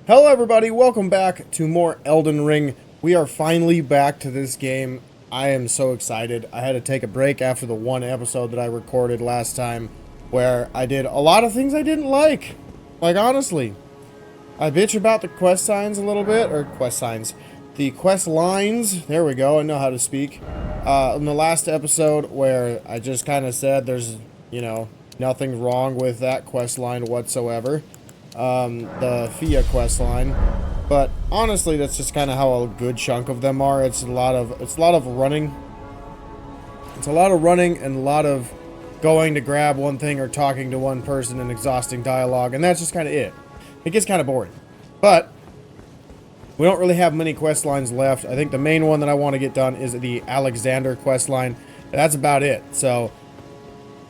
Hello everybody, welcome back to more Elden Ring. We are finally back to this game. I am so excited. I had to take a break after the one episode that I recorded last time where I did a lot of things I didn't like. Like, honestly. I bitch about the quest signs a little bit, or quest signs. The quest lines, there we go, I know how to speak. In the last episode where I just kind of said there's, nothing wrong with that quest line whatsoever. The Fia quest line, but honestly, that's just kind of how a good chunk of them are. It's a lot of running. It's a lot of running and a lot of going to grab one thing or talking to one person and exhausting dialogue, and that's just kind of it. It gets kind of boring, but we don't really have many quest lines left. I think the main one that I want to get done is the Alexander quest line. That's about it. So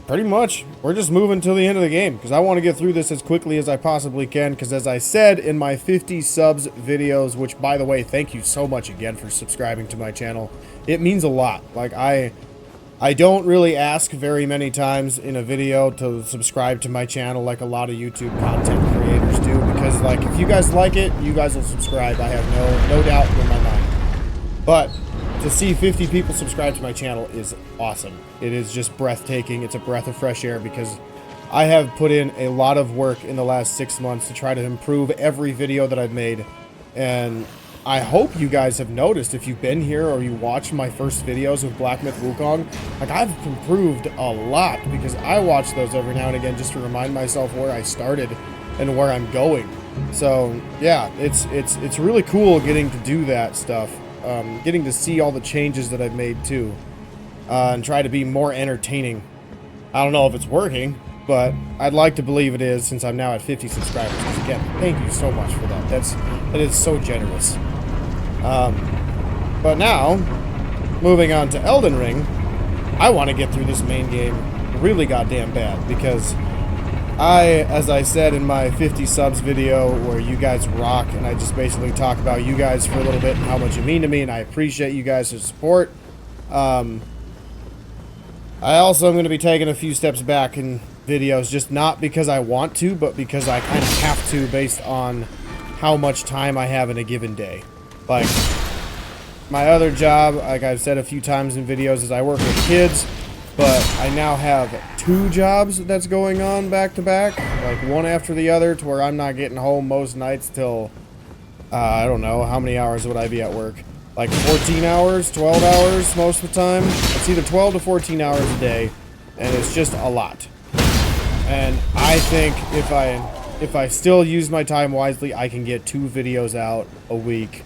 pretty much, we're just moving to the end of the game, because I want to get through this as quickly as I possibly can, because as I said in my 50 subs videos, which, by the way, thank you so much again for subscribing to my channel. It means a lot. Like, I don't really ask very many times in a video to subscribe to my channel like a lot of YouTube content creators do, because, like, if you guys like it, you guys will subscribe. I have no doubt in my mind. But to see 50 people subscribe to my channel is awesome. It is just breathtaking. It's a breath of fresh air, because I have put in a lot of work in the last 6 months to try to improve every video that I've made. And I hope you guys have noticed, if you've been here or you watched my first videos with Black Myth Wukong, like, I've improved a lot, because I watch those every now and again just to remind myself where I started and where I'm going. So yeah, it's really cool getting to do that stuff. Getting to see all the changes that I've made too, and try to be more entertaining. I don't know if it's working, but I'd like to believe it is, since I'm now at 50 subscribers. Because again, thank you so much for that. That is so generous. But now, moving on to Elden Ring, I want to get through this main game really goddamn bad, because as I said in my 50 subs video where you guys rock, and I just basically talk about you guys for a little bit and how much you mean to me, and I appreciate you guys' support. I also am going to be taking a few steps back in videos, just not because I want to, but because I kind of have to, based on how much time I have in a given day. Like, my other job, like I've said a few times in videos, is I work with kids. But I now have 2 jobs that's going on back to back, like one after the other, to where I'm not getting home most nights till, I don't know, how many hours would I be at work? Like 14 hours, 12 hours most of the time. It's either 12 to 14 hours a day, and it's just a lot. And I think if I still use my time wisely, I can get 2 videos out a week.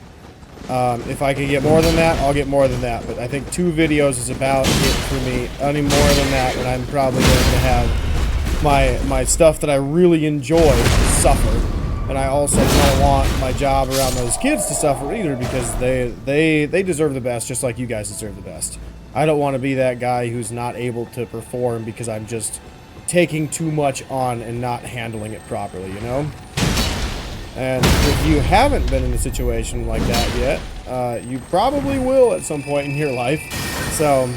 If I can get more than that, I'll get more than that. But I think 2 videos is about it for me. Any more than that, and I'm probably going to have my stuff that I really enjoy suffer. And I also don't want my job around those kids to suffer either, because they deserve the best, just like you guys deserve the best. I don't want to be that guy who's not able to perform because I'm just taking too much on and not handling it properly, you know? And if you haven't been in a situation like that yet, you probably will at some point in your life. So,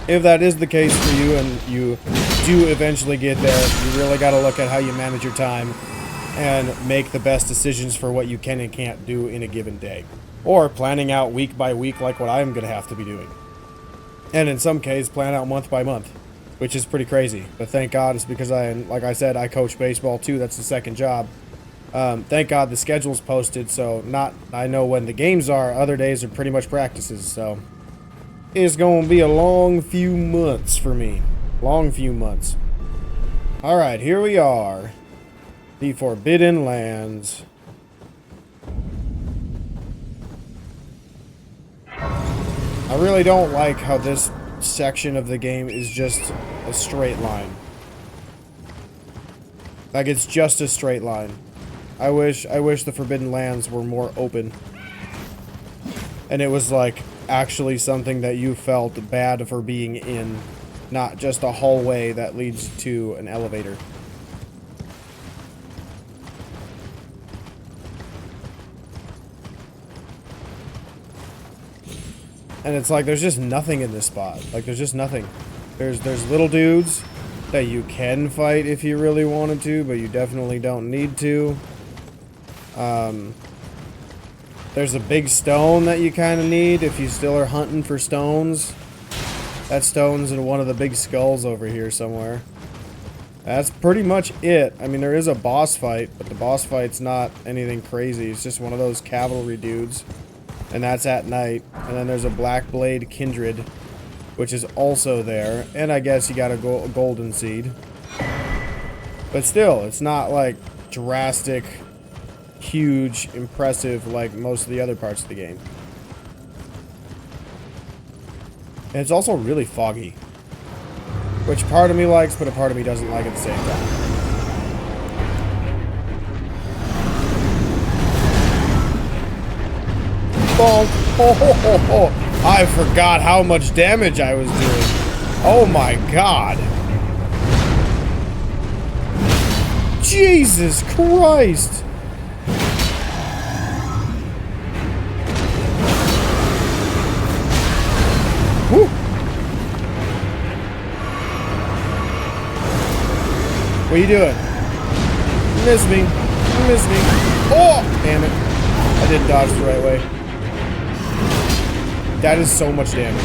if that is the case for you and you do eventually get there, you really got to look at how you manage your time and make the best decisions for what you can and can't do in a given day. Or planning out week by week, like what I'm going to have to be doing. And in some cases, plan out month by month, which is pretty crazy. But thank God it's because like I said, I coach baseball too. That's the second job. Thank God the schedule's posted, so I know when the games are. Other days are pretty much practices, so it's gonna be a long few months for me. Long few months. Alright, here we are. The Forbidden Lands. I really don't like how this section of the game is just a straight line. Like, it's just a straight line. I wish the Forbidden Lands were more open. And it was, like, actually something that you felt bad for being in. Not just a hallway that leads to an elevator. And it's like, there's just nothing in this spot. Like, there's just nothing. There's little dudes that you can fight if you really wanted to, but you definitely don't need to. There's a big stone that you kind of need if you still are hunting for stones. That stone's in one of the big skulls over here somewhere. That's pretty much it. I mean, there is a boss fight, but the boss fight's not anything crazy. It's just one of those cavalry dudes. And that's at night. And then there's a Black Blade Kindred, which is also there. And I guess you got a golden seed. But still, it's not like drastic, huge, impressive like most of the other parts of the game. And it's also really foggy. Which part of me likes, but a part of me doesn't like at the same time. Bonk. Oh, ho, ho, ho. I forgot how much damage I was doing. Oh my god. Jesus Christ. Woo. What are you doing? You missed me. You missed me. Oh, damn it. I didn't dodge the right way. That is so much damage.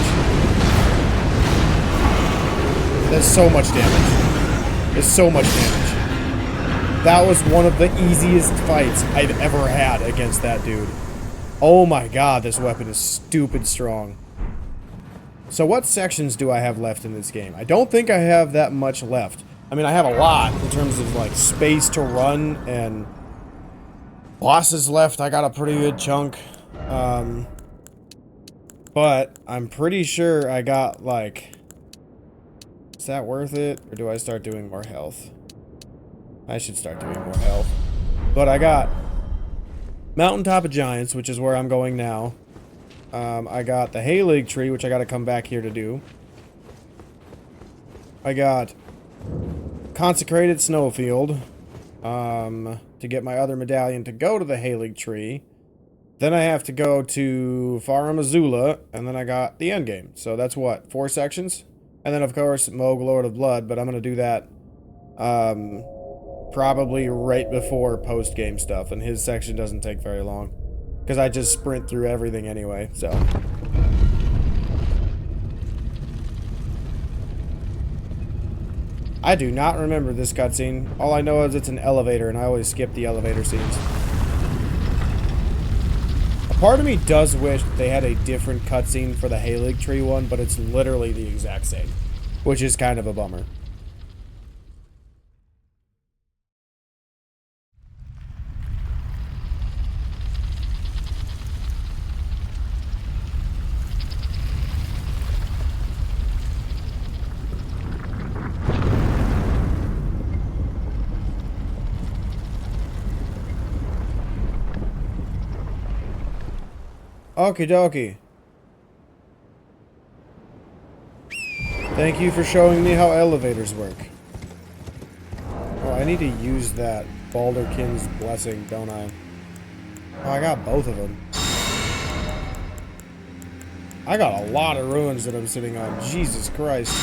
That's so much damage. There's so much damage. That was one of the easiest fights I've ever had against that dude. Oh my god, this weapon is stupid strong. So what sections do I have left in this game? I don't think I have that much left. I mean, I have a lot in terms of like space to run and bosses left. I got a pretty good chunk. But I'm pretty sure I got like, is that worth it? Or do I start doing more health? I should start doing more health. But I got Mountaintop of Giants, which is where I'm going now. I got the Haylig Tree, which I got to come back here to do. I got Consecrated Snowfield to get my other medallion to go to the Haylig Tree. Then I have to go to Farum Azula, and then I got the endgame. So that's what, 4 sections? And then, of course, Moog, Lord of Blood, but I'm going to do that probably right before post-game stuff, and his section doesn't take very long. Because I just sprint through everything anyway, so. I do not remember this cutscene. All I know is it's an elevator, and I always skip the elevator scenes. A part of me does wish they had a different cutscene for the Haylig Tree one, but it's literally the exact same. Which is kind of a bummer. Okie dokie. Thank you for showing me how elevators work. Oh, I need to use that Balderkin's Blessing, don't I? Oh, I got both of them. I got a lot of ruins that I'm sitting on. Jesus Christ.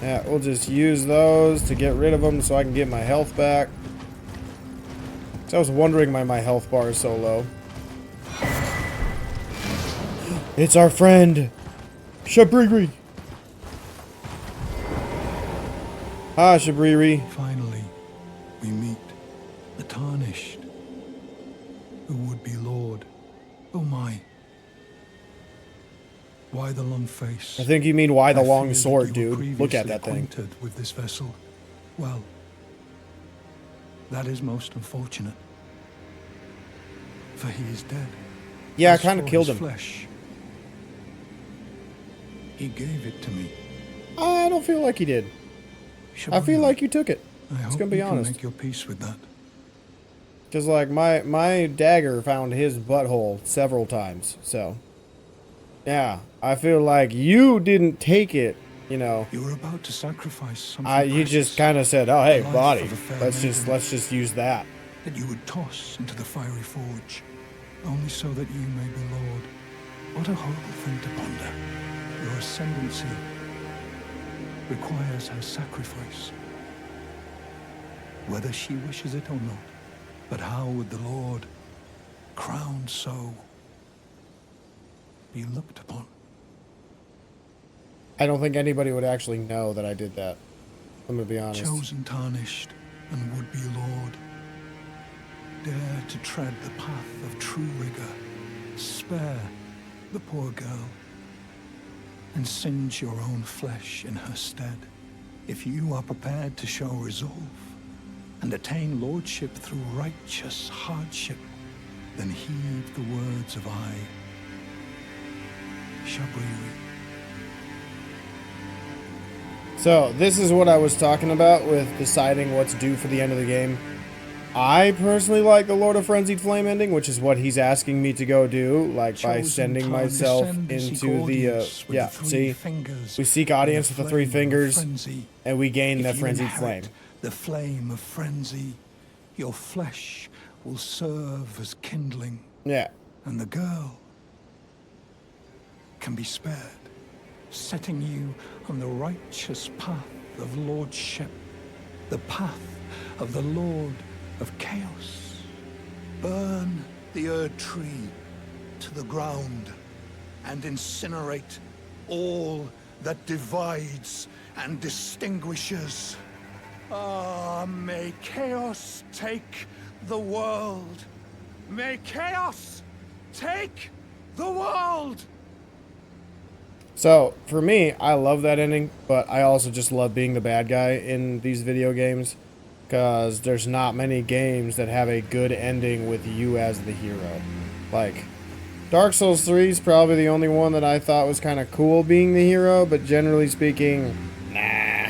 Yeah, we'll just use those to get rid of them so I can get my health back. So I was wondering why my health bar is so low. It's our friend, Shabriri. Ah, Shabriri. Finally, we meet the Tarnished, who would be Lord. Oh my. Why the long face? I think you mean why the long fear sword, that you were dude. Look at that thing. acquainted with this vessel. Well, that is most unfortunate. For he is dead. Yeah, I As kind of for killed his him. Flesh, he gave it to me. I don't feel like he did. I feel like you took it. I hope gonna be you honest. can make your peace with that. Because, like, my dagger found his butthole several times, so. Yeah, I feel like you didn't take it, you know. You were about to sacrifice something You just precious, kind of said, oh, hey, the life body, of a fair let's just use that. that you would toss into the fiery forge, only so that you may be Lord. What a horrible thing to ponder. Your ascendancy requires her sacrifice, whether she wishes it or not. But how would the Lord, crowned so, be looked upon? I don't think anybody would actually know that I did that. I'm gonna be honest. Chosen, tarnished, and would-be Lord, dare to tread the path of true rigor, spare the poor girl, and singe your own flesh in her stead. If you are prepared to show resolve and attain lordship through righteous hardship, then heed the words of I, Shabriri. So, this is what I was talking about with deciding what's due for the end of the game. I personally like the Lord of Frenzied Flame ending, which is what he's asking me to go do, like by sending myself into the, yeah, see? We seek audience with the 3 fingers, and we gain the Frenzied Flame. The flame of frenzy, your flesh will serve as kindling. Yeah. And the girl can be spared, setting you on the righteous path of lordship, the path of the Lord of Chaos. Burn the Erd Tree to the ground and incinerate all that divides and distinguishes. Ah, may chaos take the world. May chaos take the world! So, for me, I love that ending, but I also just love being the bad guy in these video games, because there's not many games that have a good ending with you as the hero. Like, Dark Souls 3 is probably the only one that I thought was kind of cool being the hero, but generally speaking, nah.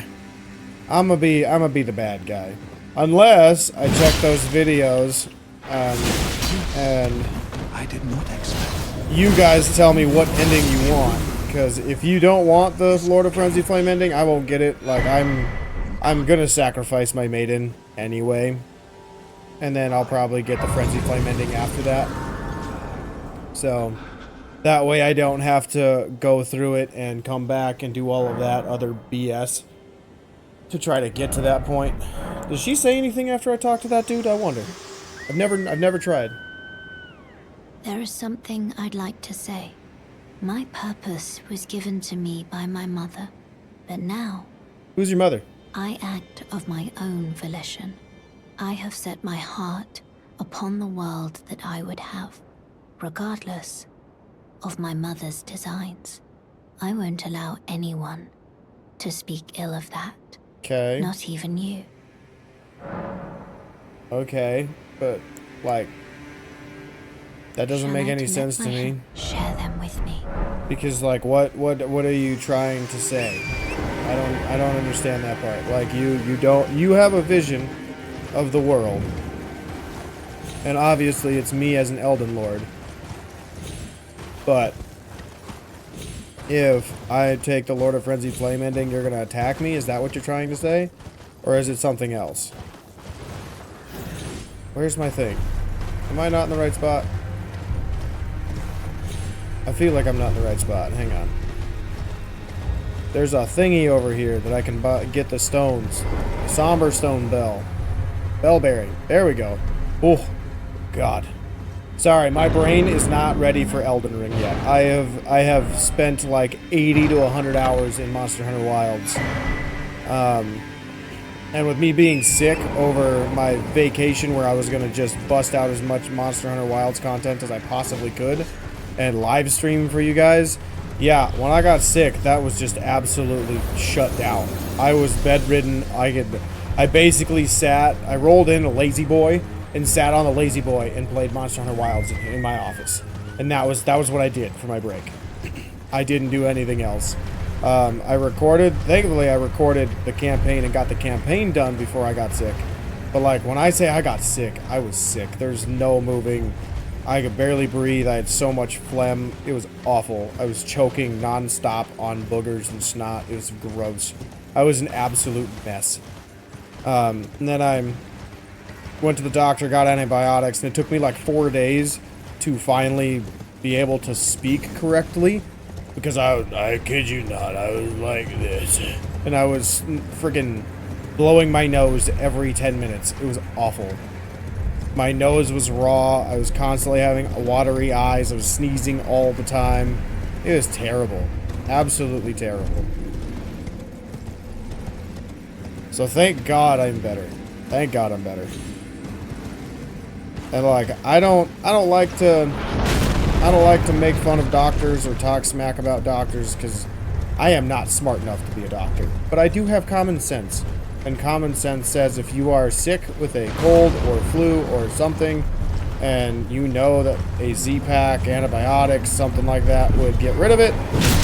I'm gonna be the bad guy. Unless I check those videos, and I did not expect. You guys tell me what ending you want. Because if you don't want the Lord of Frenzy Flame ending, I won't get it. Like, I'm gonna sacrifice my maiden anyway. And then I'll probably get the Frenzy Flame ending after that. So, that way I don't have to go through it and come back and do all of that other BS to try to get to that point. Does she say anything after I talk to that dude? I wonder. I've never tried. There is something I'd like to say. My purpose was given to me by my mother, but now... Who's your mother? I act of my own volition. I have set my heart upon the world that I would have, regardless of my mother's designs. I won't allow anyone to speak ill of that. Okay. Not even you. Okay, but, like... That doesn't make any sense to me. Share them with me. Because, like, what are you trying to say? I don't understand that part. Like, you have a vision of the world. And obviously it's me as an Elden Lord. But if I take the Lord of Frenzied Flame ending, you're gonna attack me? Is that what you're trying to say? Or is it something else? Where's my thing? Am I not in the right spot? I feel like I'm not in the right spot. Hang on. There's a thingy over here that I can get the stones. Somber stone bell. Bell bearing. There we go. Oh, God. Sorry, my brain is not ready for Elden Ring yet. I have spent like 80 to 100 hours in Monster Hunter Wilds. And with me being sick over my vacation where I was going to just bust out as much Monster Hunter Wilds content as I possibly could and live stream for you guys, yeah, when I got sick, that was just absolutely shut down. I was bedridden. I basically I rolled in a lazy boy and sat on a lazy boy and played Monster Hunter Wilds in my office. And that was what I did for my break. I didn't do anything else. Thankfully I recorded the campaign and got the campaign done before I got sick. But like, when I say I got sick, I was sick. There's no moving. I could barely breathe. I had so much phlegm. It was awful. I was choking nonstop on boogers and snot. It was gross. I was an absolute mess. And then I went to the doctor, got antibiotics, and it took me like 4 days to finally be able to speak correctly. Because I kid you not, I was like this. And I was freaking blowing my nose every 10 minutes. It was awful. My nose was raw. I was constantly having watery eyes. I was sneezing all the time. It was terrible. Absolutely terrible. So thank God I'm better. Thank God I'm better. And like, I don't like to make fun of doctors or talk smack about doctors because I am not smart enough to be a doctor. But I do have common sense. And common sense says if you are sick with a cold or flu or something, and you know that a Z-Pack, antibiotics, something like that would get rid of it,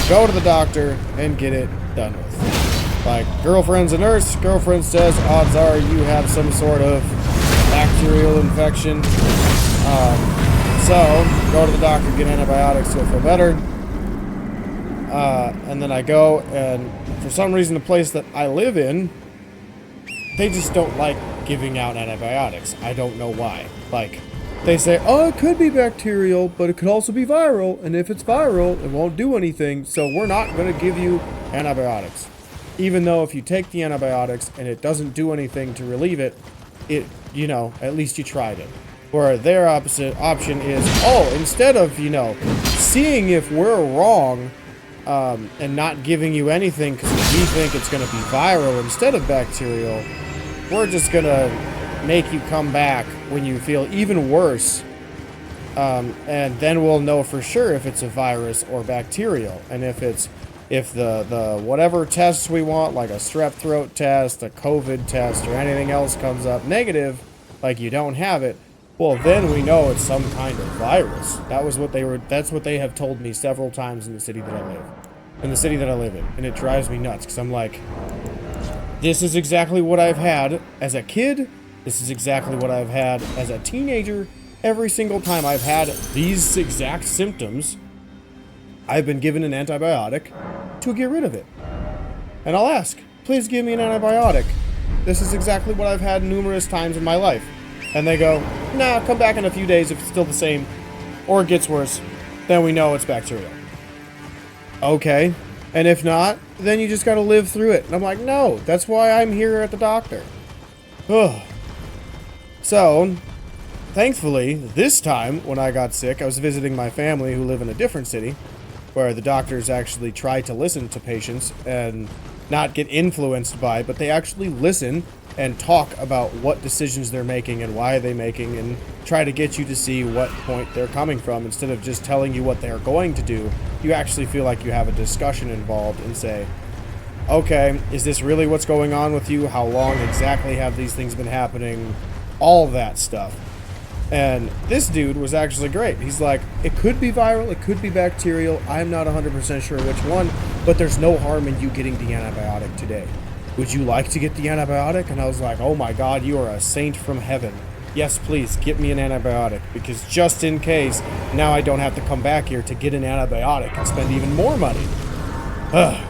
go to the doctor and get it done with. Like, girlfriend's a nurse, girlfriend says odds are you have some sort of bacterial infection. So, go to the doctor, get antibiotics, you'll feel better. And then I go, and for some reason the place that I live in, they just don't like giving out antibiotics. I don't know why. Like, they say, oh, it could be bacterial, but it could also be viral. And if it's viral, it won't do anything. So we're not going to give you antibiotics. Even though if you take the antibiotics and it doesn't do anything to relieve it, you know, at least you tried it. Where their opposite option is, oh, instead of, you know, seeing if we're wrong and not giving you anything because we think it's going to be viral instead of bacterial, we're just going to make you come back when you feel even worse. And then we'll know for sure if it's a virus or bacterial. And if the whatever tests we want, like a strep throat test, a COVID test, or anything else comes up negative, like you don't have it, well, then we know it's some kind of virus. That's what they have told me several times in the city that I live in. And it drives me nuts, because I'm like, this is exactly what I've had as a kid. This is exactly what I've had as a teenager. Every single time I've had these exact symptoms, I've been given an antibiotic to get rid of it. And I'll ask, please give me an antibiotic. This is exactly what I've had numerous times in my life. And they go, nah, come back in a few days if it's still the same, or it gets worse, then we know it's bacterial. Okay. And if not, then you just gotta live through it. And I'm like, no, that's why I'm here at the doctor. Ugh. So, thankfully, this time when I got sick, I was visiting my family who live in a different city, where the doctors actually try to listen to patients and not get influenced by, but they actually listen and talk about what decisions they're making and why they're making, and try to get you to see what point they're coming from. Instead of just telling you what they're going to do, you actually feel like you have a discussion involved and say, okay, is this really what's going on with you? How long exactly have these things been happening? All that stuff. And this dude was actually great. He's like, it could be viral, it could be bacterial, I'm not 100% sure which one, but there's no harm in you getting the antibiotic today. Would you like to get the antibiotic? And I was like, oh my God, you are a saint from heaven. Yes, please, get me an antibiotic, because just in case, now I don't have to come back here to get an antibiotic and spend even more money. Ugh.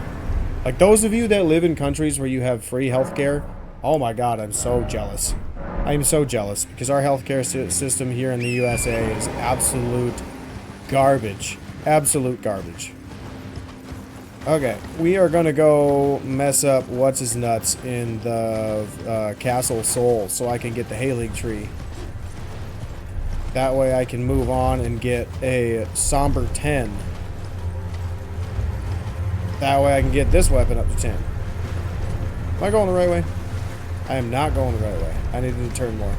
Like, those of you that live in countries where you have free healthcare, oh my God, I'm so jealous. I am so jealous, because our healthcare system here in the USA is absolute garbage. Absolute garbage. Okay, we are gonna go mess up what's-his-nuts in the Castle Soul so I can get the Halig tree. That way I can move on and get a Somber 10. That way I can get this weapon up to 10. Am I going the right way? I am not going the right way. I need to turn more.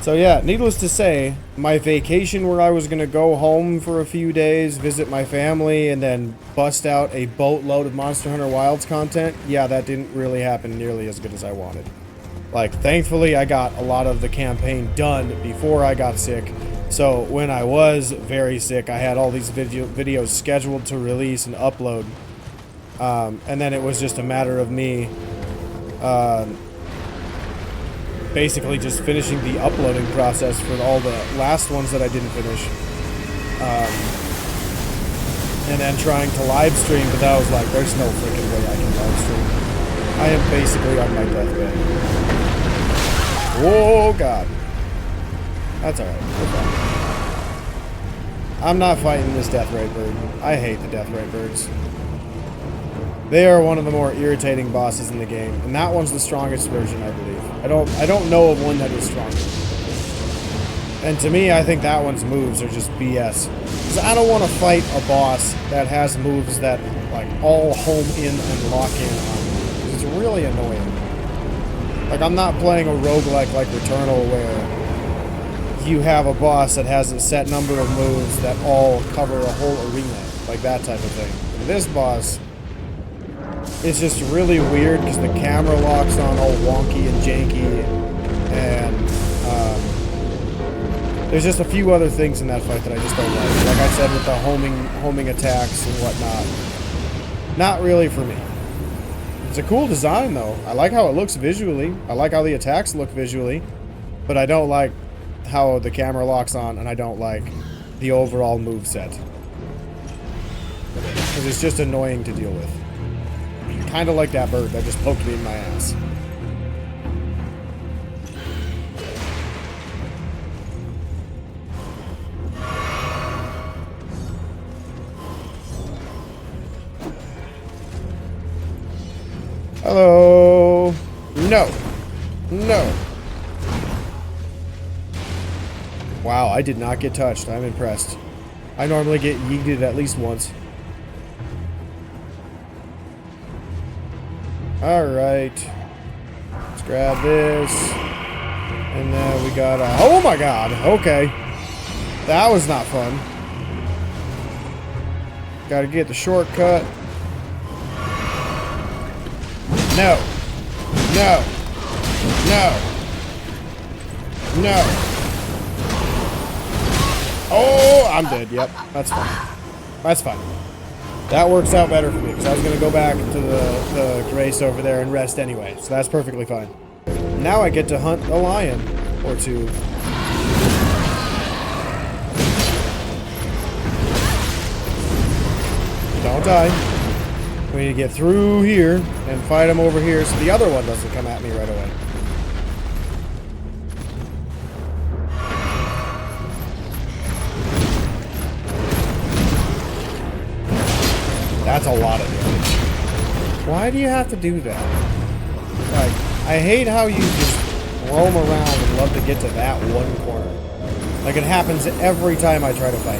So yeah, needless to say, my vacation where I was going to go home for a few days, visit my family, and then bust out a boatload of Monster Hunter Wilds content, yeah, that didn't really happen nearly as good as I wanted. Like, thankfully I got a lot of the campaign done before I got sick, so when I was very sick, I had all these videos scheduled to release and upload, and then it was just a matter of me basically just finishing the uploading process for all the last ones that I didn't finish. And then trying to live stream, but that was like, there's no freaking way I can live stream. I am basically on my deathbed. Oh God. That's alright. We're fine. I'm not fighting this death ray bird. I hate the death ray birds. They are one of the more irritating bosses in the game, and that one's the strongest version, I believe. I don't know of one that is stronger. And to me, I think that one's moves are just BS. Because I don't want to fight a boss that has moves that like all home in and lock in on me. It's really annoying. Like, I'm not playing a roguelike like Returnal where you have a boss that has a set number of moves that all cover a whole arena. Like that type of thing. And this boss, it's just really weird because the camera locks on all wonky and janky, and there's just a few other things in that fight that I just don't like. Like I said, with the homing attacks and whatnot. Not really for me. It's a cool design though. I like how it looks visually. I like how the attacks look visually, but I don't like how the camera locks on, and I don't like the overall moveset. Because it's just annoying to deal with. Kind of like that bird that just poked me in my ass. Hello. No. No. Wow, I did not get touched. I'm impressed. I normally get yeeted at least once. Alright. Let's grab this. And then we got a... Oh my god! Okay. That was not fun. Gotta get the shortcut. No. No. No. No. Oh, I'm dead. Yep. That's fine. That's fine. That works out better for me, because I was going to go back to the grace over there and rest anyway. So that's perfectly fine. Now I get to hunt a lion or two. Don't die. We need to get through here and fight him over here so the other one doesn't come at me right away. That's a lot of damage. Why do you have to do that? Like, I hate how you just roam around and love to get to that one corner. Like, it happens every time I try to fight.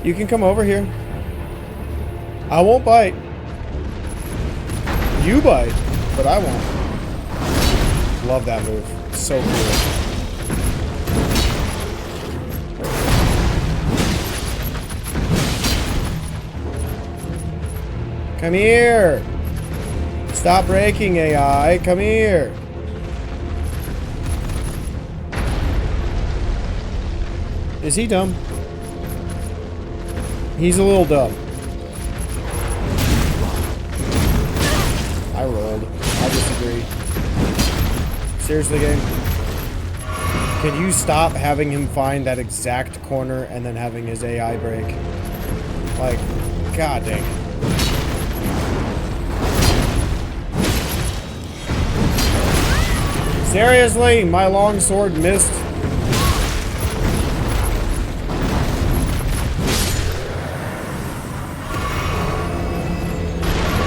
You can come over here. I won't bite. You bite, but I won't. Love that move. It's so cool. Come here! Stop breaking, AI. Come here! Is he dumb? He's a little dumb. I rolled. I disagree. Seriously, game? Can you stop having him find that exact corner and then having his AI break? Like, god dang it. Seriously, my long sword missed.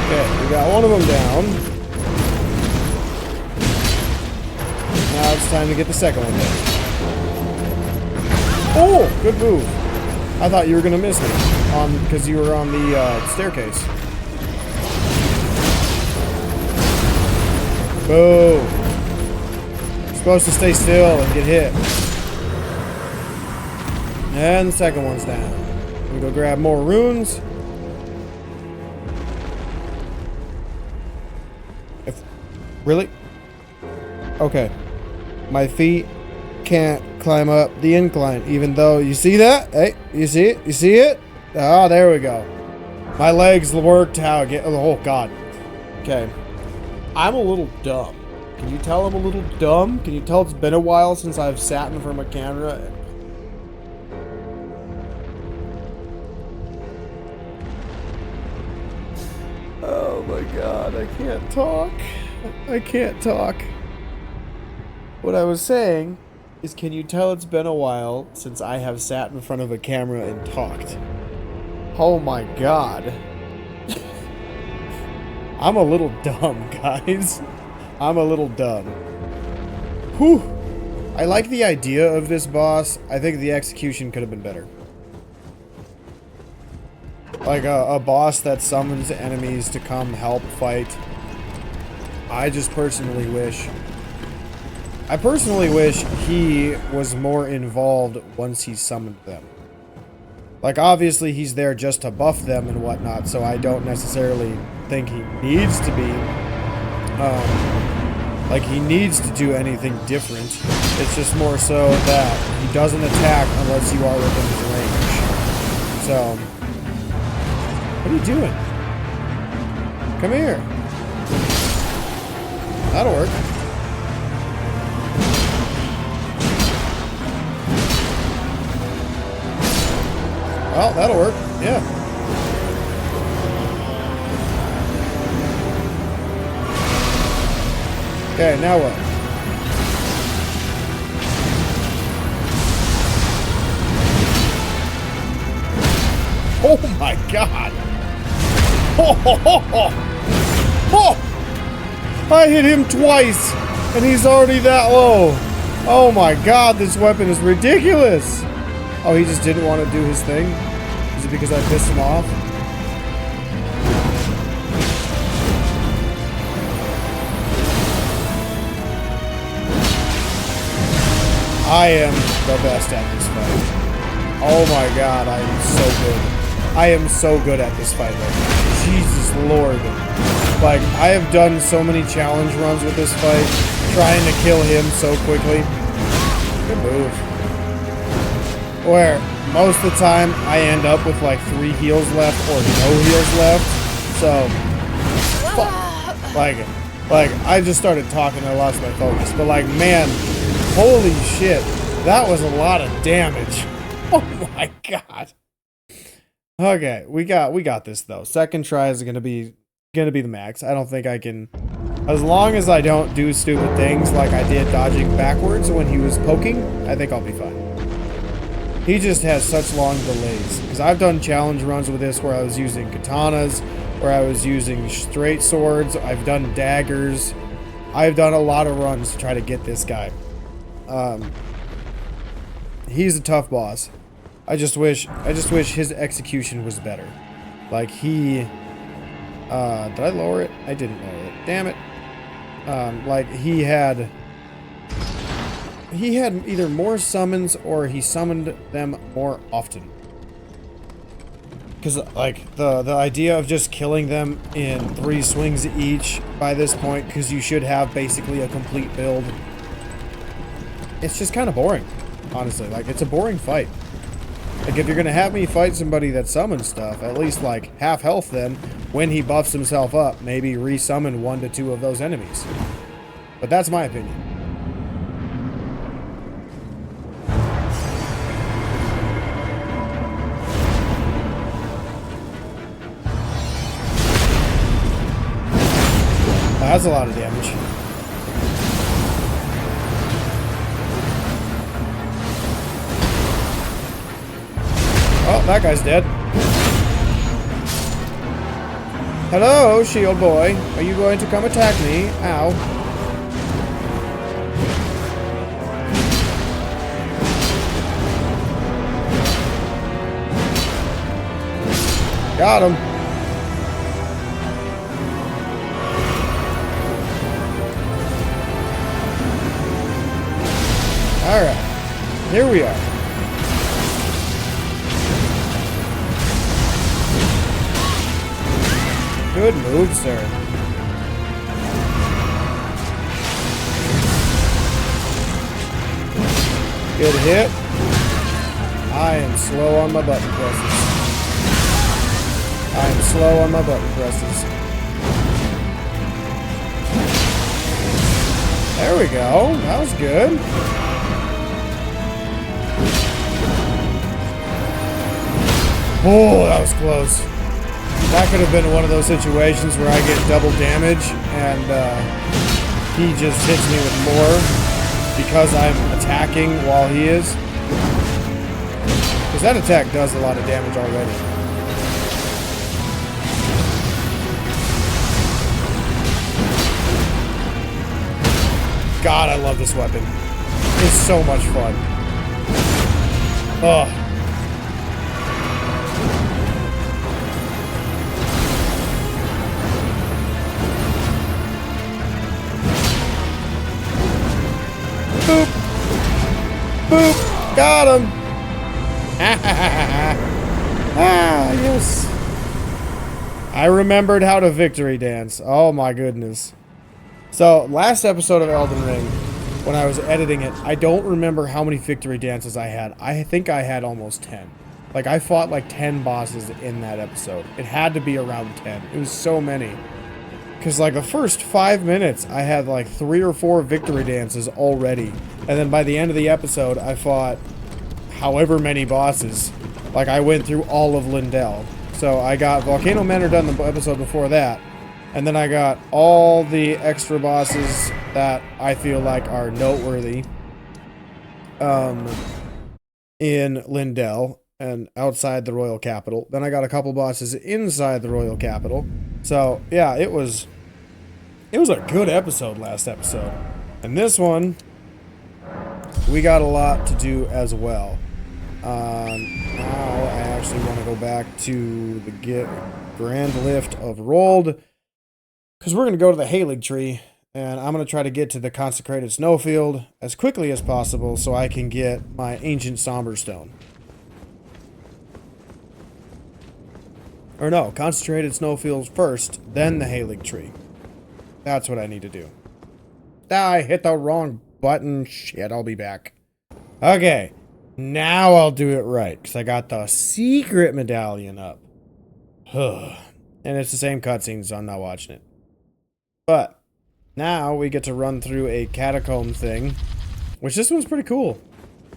Okay, we got one of them down. Now it's time to get the second one down. Oh, good move. I thought you were gonna miss me because you were on the staircase. Boom. Supposed to stay still and get hit. And the second one's down. We go grab more runes. Really? Okay. My feet can't climb up the incline, even though, you see that? Hey, you see it? You see it? Ah, there we go. My legs worked how it get. Oh, God. Okay. I'm a little dumb. Can you tell I'm a little dumb? Can you tell it's been a while since I've sat in front of a camera? Oh my god, I can't talk. I can't talk. What I was saying is, can you tell it's been a while since I have sat in front of a camera and talked? Oh my god. I'm a little dumb, guys. I'm a little dumb. Whew. I like the idea of this boss. I think the execution could have been better. Like a boss that summons enemies to come help fight. I personally wish he was more involved once he summoned them. Like, obviously he's there just to buff them and whatnot, so I don't necessarily think he needs to be, like, he needs to do anything different. It's just more so that he doesn't attack unless you are within his range. So, what are you doing? Come here. That'll work. Well, that'll work. Yeah. Okay, now what? Oh my god! Oh! I hit him twice, and he's already that low. Oh my god, this weapon is ridiculous! Oh, he just didn't want to do his thing? Is it because I pissed him off? I am the best at this fight. Oh my god, I am so good. I am so good at this fight right now. Jesus Lord. Like, I have done so many challenge runs with this fight, trying to kill him so quickly. Good move. Where most of the time I end up with like 3 heals left or no heals left. So, fuck. Like I just started talking and I lost my focus. But like, man, holy shit, that was a lot of damage. Oh my god. Okay, we got this though. Second try is gonna be the max. I don't think I can, as long as I don't do stupid things like I did dodging backwards when he was poking, I think I'll be fine. He just has such long delays. Because I've done challenge runs with this where I was using katanas, where I was using straight swords, I've done daggers. I've done a lot of runs to try to get this guy. He's a tough boss. I just wish his execution was better. Like he, did I lower it? I didn't lower it. Damn it. Like he had either more summons or he summoned them more often. Because like the idea of just killing them in 3 swings each by this point, because you should have basically a complete build, it's just kind of boring, honestly. Like, it's a boring fight. Like, if you're gonna have me fight somebody that summons stuff, at least like half health then, when he buffs himself up, maybe resummon 1 to 2 of those enemies. But that's my opinion. That's a lot of damage. Oh, that guy's dead. Hello, shield boy. Are you going to come attack me? Ow. Got him. Alright, here we are. Good move, sir. Good hit. I am slow on my button presses. I am slow on my button presses. There we go. That was good. Oh, that was close. That could have been one of those situations where I get double damage and he just hits me with more because I'm attacking while he is. Because that attack does a lot of damage already. God, I love this weapon. It's so much fun. Ugh. Boop. Boop. Got him. Ah, yes. I remembered how to victory dance. Oh my goodness. So, last episode of Elden Ring, when I was editing it, I don't remember how many victory dances I had. I think I had almost 10. Like, I fought like 10 bosses in that episode. It had to be around 10. It was so many. Because, like, the first 5 minutes, I had like 3 or 4 victory dances already. And then by the end of the episode, I fought however many bosses. Like, I went through all of Lindell. So, I got Volcano Manor done the episode before that. And then I got all the extra bosses that I feel like are noteworthy in Lindell and outside the Royal Capital. Then I got a couple bosses inside the Royal Capital. So, yeah, it was a good episode last episode. And this one, we got a lot to do as well. Now I actually want to go back to the Grand Lift of Rold. Because we're going to go to the Halig Tree, and I'm going to try to get to the Consecrated Snowfield as quickly as possible so I can get my Ancient Somber Stone. Or no, Concentrated Snowfield first, then the Halig Tree. That's what I need to do. Ah, I hit the wrong button. Shit, I'll be back. Okay, now I'll do it right, because I got the secret medallion up. And it's the same cutscene, so I'm not watching it. But now we get to run through a catacomb thing, which this one's pretty cool.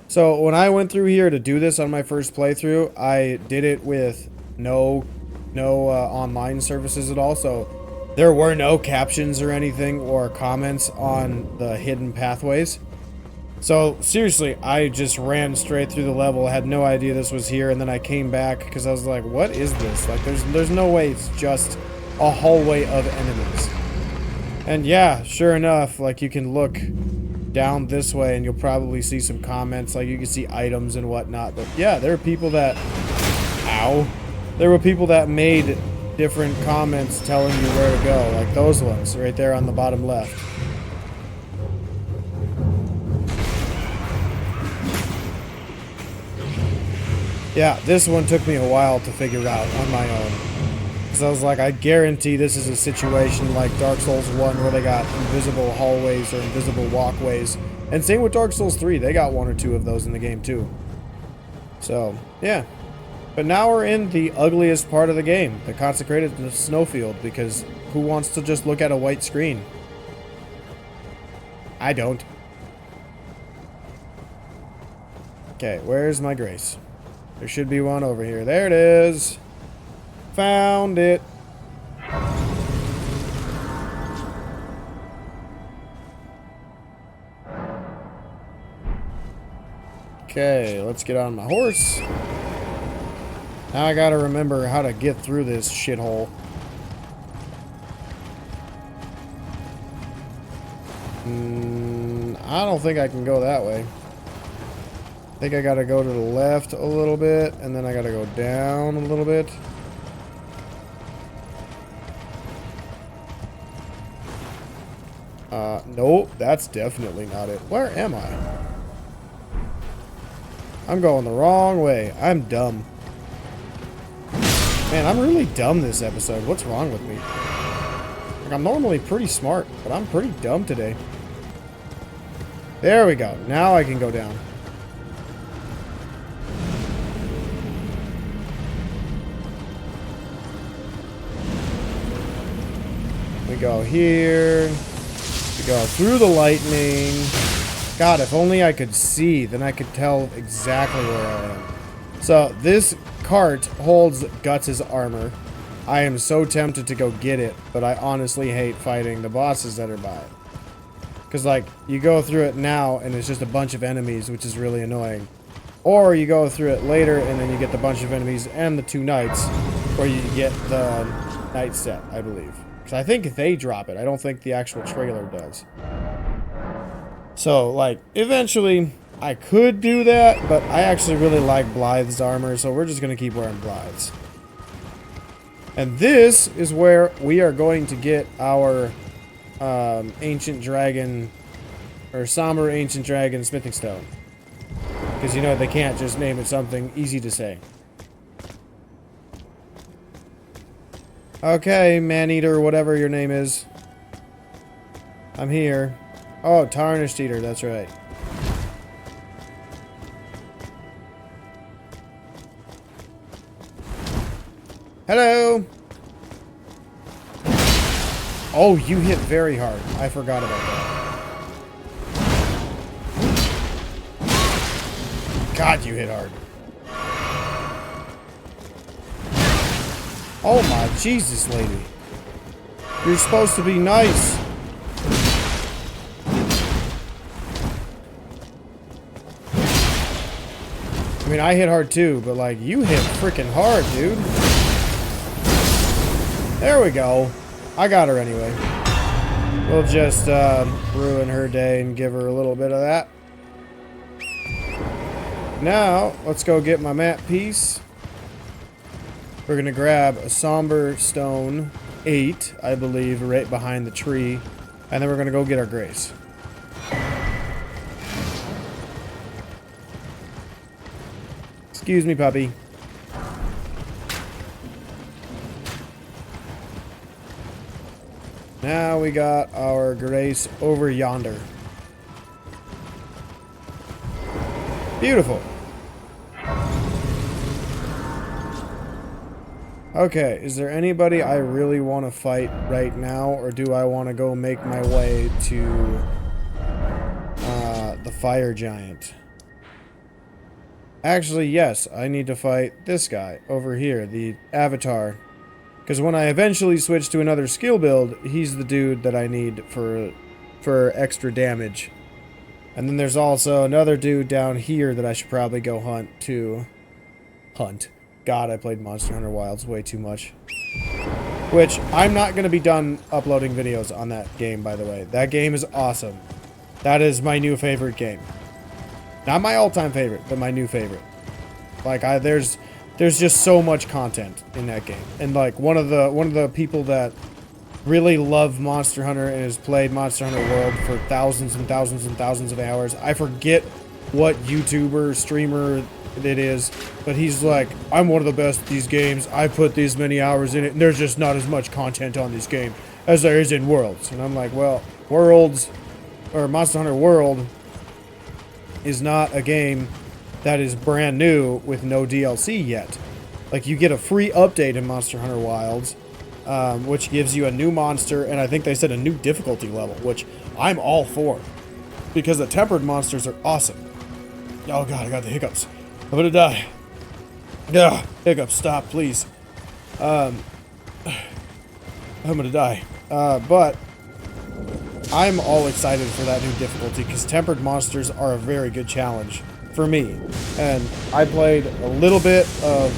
So when I went through here to do this on my first playthrough, I did it with no online services at all. So there were no captions or anything or comments on the hidden pathways. So seriously, I just ran straight through the level, had no idea this was here, and then I came back because I was like, what is this? Like there's no way it's just a hallway of enemies. And yeah, sure enough, like you can look down this way and you'll probably see some comments, like you can see items and whatnot. But yeah, there are people that, there were people that made different comments telling you where to go, like those ones right there on the bottom left. Yeah, this one took me a while to figure out on my own. I was like, I guarantee this is a situation like Dark Souls 1 where they got invisible hallways or invisible walkways. And same with Dark Souls 3, they got 1 or 2 of those in the game too. So, yeah. But now we're in the ugliest part of the game, the Consecrated Snowfield, because who wants to just look at a white screen? I don't. Okay, where's my grace? There should be one over here. There it is. Found it. Okay, let's get on my horse. Now I gotta remember how to get through this shithole. I don't think I can go that way. I think I gotta go to the left a little bit, and then I gotta go down a little bit. Nope, that's definitely not it. Where am I? I'm going the wrong way. I'm dumb. Man, I'm really dumb this episode. What's wrong with me? Like, I'm normally pretty smart, but I'm pretty dumb today. There we go. Now I can go down. We go here. We go through the lightning. God, if only I could see, then I could tell exactly where I am. So, this cart holds Guts' armor. I am so tempted to go get it, but I honestly hate fighting the bosses that are by it. Because, like, you go through it now, and it's just a bunch of enemies, which is really annoying. Or you go through it later, and then you get the bunch of enemies and the 2 knights, or you get the knight set, I believe. Because I think they drop it. I don't think the actual trailer does. So, like, eventually I could do that, but I actually really like Blythe's armor, so we're just going to keep wearing Blythe's. And this is where we are going to get our ancient dragon, or somber ancient dragon smithing stone. Because, you know, they can't just name it something easy to say. Okay, man-eater, whatever your name is. I'm here. Oh, tarnished eater, that's right. Hello! Oh, you hit very hard. I forgot about that. God, you hit hard. Oh my Jesus, lady. You're supposed to be nice. I mean, I hit hard too, but like, you hit freaking hard, dude. There we go. I got her anyway. We'll just ruin her day and give her a little bit of that. Now, let's go get my map piece. We're going to grab a somber stone 8, I believe, right behind the tree. And then we're going to go get our grace. Excuse me, puppy. Now we got our grace over yonder. Beautiful. Okay, is there anybody I really want to fight right now, or do I want to go make my way to the fire giant? Actually, yes, I need to fight this guy over here, the avatar. Because when I eventually switch to another skill build, he's the dude that I need for extra damage. And then there's also another dude down here that I should probably go hunt too. Hunt. God, I played Monster Hunter Wilds way too much. Which, I'm not going to be done uploading videos on that game, by the way. That game is awesome. That is my new favorite game. Not my all-time favorite, but my new favorite. Like, there's just so much content in that game. And like, one of the people that really love Monster Hunter and has played Monster Hunter World for thousands and thousands and thousands of hours. I forget what YouTuber, streamer it is, but he's like, I'm one of the best at these games. I put these many hours in it, and there's just not as much content on this game as there is in Worlds. And I'm like, well, Worlds, or Monster Hunter World, is not a game that is brand new with no DLC yet. Like, you get a free update in Monster Hunter Wilds, which gives you a new monster, and I think they said a new difficulty level, which I'm all for, because the tempered monsters are awesome. Oh god, I got the hiccups. I'm gonna die. Ugh, hiccups, stop, please. I'm gonna die. But I'm all excited for that new difficulty, because tempered monsters are a very good challenge for me. And I played a little bit of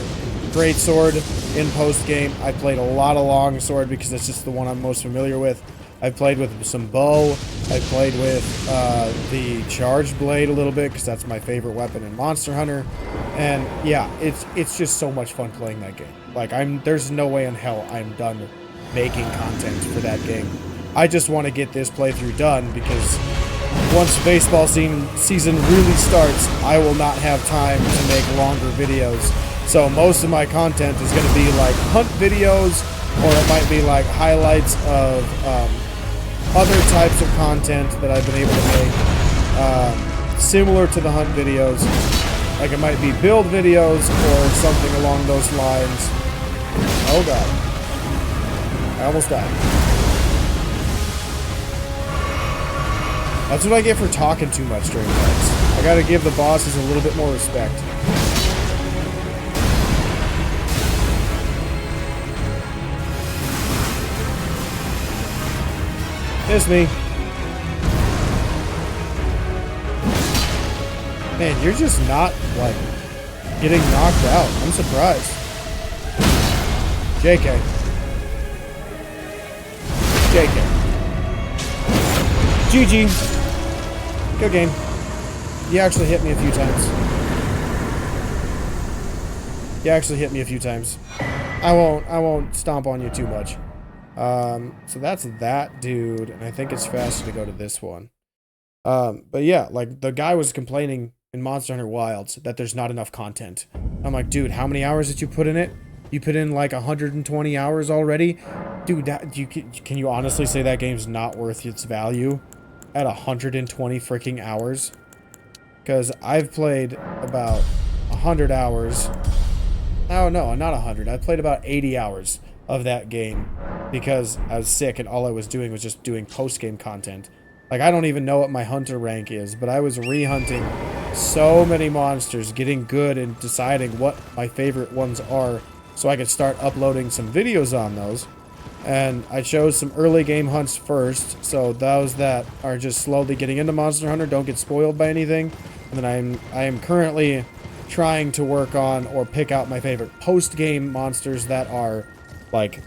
Greatsword in post-game. I played a lot of Longsword because that's just the one I'm most familiar with. I played with some bow. I played with the Charged Blade a little bit because that's my favorite weapon in Monster Hunter. And yeah, it's just so much fun playing that game. Like, there's no way in hell I'm done making content for that game. I just want to get this playthrough done because once baseball season really starts, I will not have time to make longer videos. So most of my content is going to be like hunt videos, or it might be like highlights of other types of content that I've been able to make, similar to the hunt videos. Like, it might be build videos or something along those lines. Oh god. I almost died. That's what I get for talking too much during fights. I gotta give the bosses a little bit more respect. Miss me. Man, you're just not, like, getting knocked out. I'm surprised. JK. JK. GG. Good game. You actually hit me a few times. You actually hit me a few times. I won't stomp on you too much. So that's that dude, and I think it's faster to go to this one. But yeah, like the guy was complaining in Monster Hunter Wilds that there's not enough content. I'm like, dude, how many hours did you put in it? You put in like 120 hours already? Dude, can you honestly say that game's not worth its value at 120 freaking hours? Because I've played about 100 hours. Oh no, not 100. I played about 80 hours of that game because I was sick and all I was doing was just doing post-game content. Like, I don't even know what my hunter rank is, but I was re-hunting so many monsters, getting good and deciding what my favorite ones are so I could start uploading some videos on those. And I chose some early game hunts first, so those that are just slowly getting into Monster Hunter don't get spoiled by anything. And then I am currently trying to work on or pick out my favorite post-game monsters that are like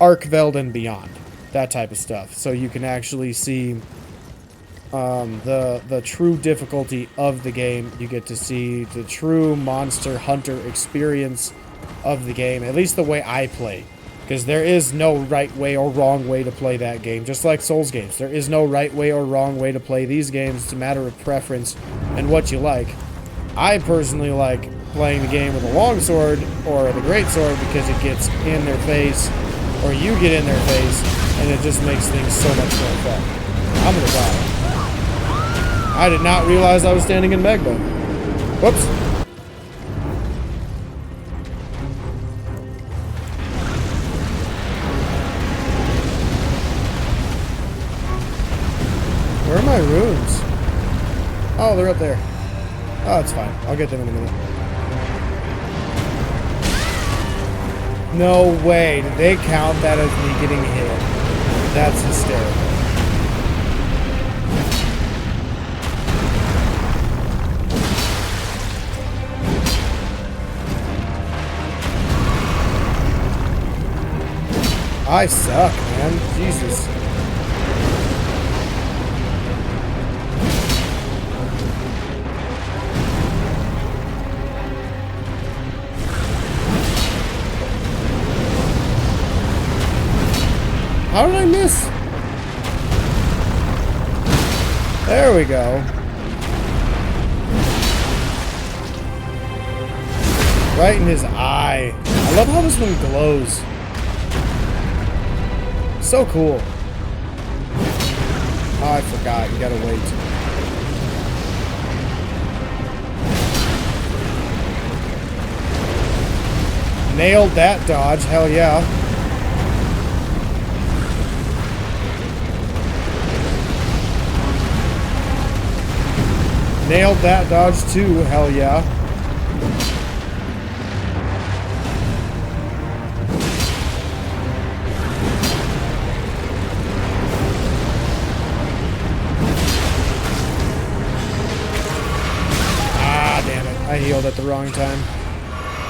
Arkveld and beyond, that type of stuff, so you can actually see the true difficulty of the game. You get to see the true monster hunter experience of the game, at least the way I play, because there is no right way or wrong way to play that game. Just like Souls games, there is no right way or wrong way to play these games. It's a matter of preference and what you like. I personally like playing the game with a longsword or the greatsword because it gets in their face, or you get in their face, and it just makes things so much more fun. I'm gonna die. I did not realize I was standing in Magma. Whoops. Where are my runes? Oh, they're up there. Oh, it's fine. I'll get them in a minute. No way. Did they count that as me getting hit? That's hysterical. I suck, man. Jesus. How did I miss? There we go. Right in his eye. I love how this one glows. So cool. Oh, I forgot. You gotta wait. Nailed that dodge. Hell yeah. Nailed that dodge too. Hell yeah. I healed at the wrong time.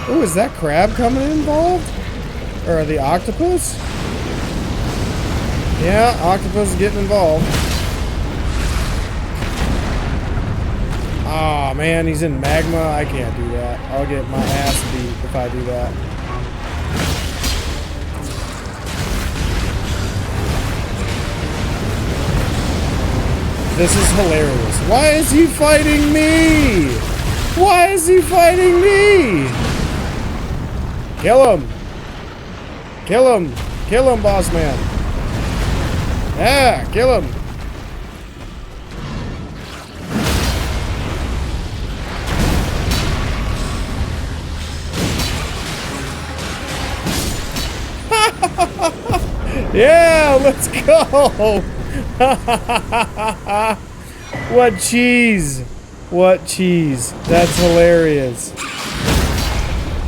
Oh, is that crab coming involved? Or the octopus? Yeah, octopus is getting involved. Aw, man, he's in magma. I can't do that. I'll get my ass beat if I do that. This is hilarious. Why is he fighting me? Why is he fighting me? Kill him. Kill him. Kill him, boss man. Yeah, kill him. Yeah, let's go. What cheese. What cheese. That's hilarious.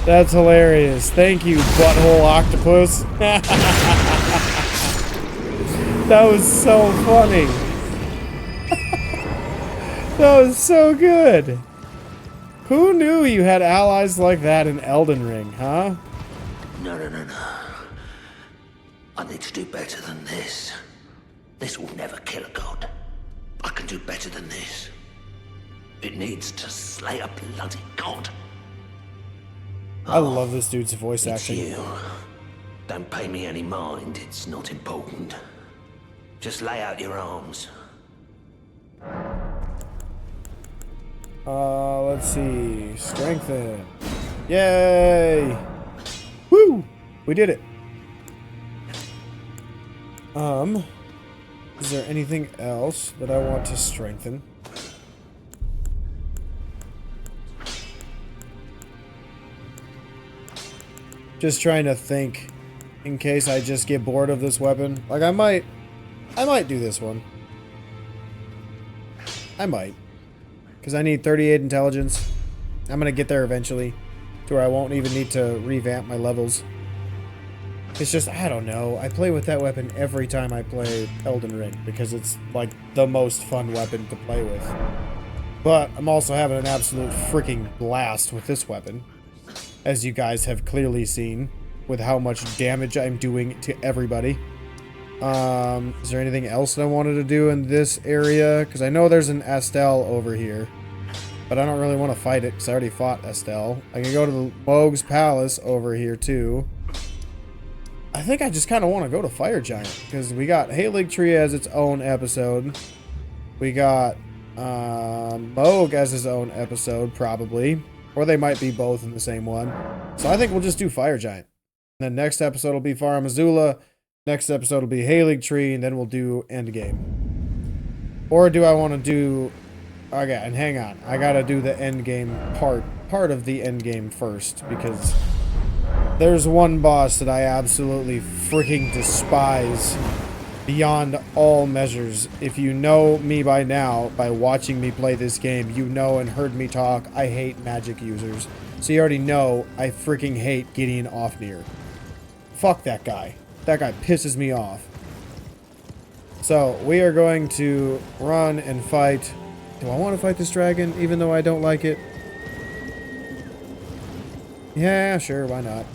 That's hilarious. Thank you, butthole octopus. That was so funny. That was so good. Who knew you had allies like that in Elden Ring, huh? No. I need to do better than this. This will never kill a god. I can can do better than this. It needs to slay a bloody god. I love this dude's voice It's acting. you. Don't pay me any mind, it's not important. Just lay out your arms. Let's see. Strengthen. Yay! Woo! We did it. Is there anything else that I want to strengthen? Just trying to think in case I just get bored of this weapon. Like I might do this one. I might. Because I need 38 intelligence. I'm going to get there eventually. To where I won't even need to revamp my levels. It's just, I don't know. I play with that weapon every time I play Elden Ring. Because it's like the most fun weapon to play with. But I'm also having an absolute freaking blast with this weapon. As you guys have clearly seen. With how much damage I'm doing to everybody. Is there anything else that I wanted to do in this area? Because I know there's an Estelle over here. But I don't really want to fight it because I already fought Estelle. I can go to the Moog's Palace over here too. I think I just kind of want to go to Fire Giant. Because we got Halig Tree as its own episode. We got Moog as his own episode probably. Or they might be both in the same one. So I think we'll just do Fire Giant. And then next episode will be Farum Azula. Next episode will be Halig Tree, and then we'll do Endgame. Or do I want to do... Okay, and hang on. I gotta do the Endgame part of the Endgame first, because there's one boss that I absolutely freaking despise beyond all measures. If you know me by now, by watching me play this game, you know and heard me talk, I hate magic users. So you already know I freaking hate Gideon Ofnir. Fuck that guy. That guy pisses me off. So, we are going to run and fight. Do I want to fight this dragon, even though I don't like it? Yeah, sure, why not?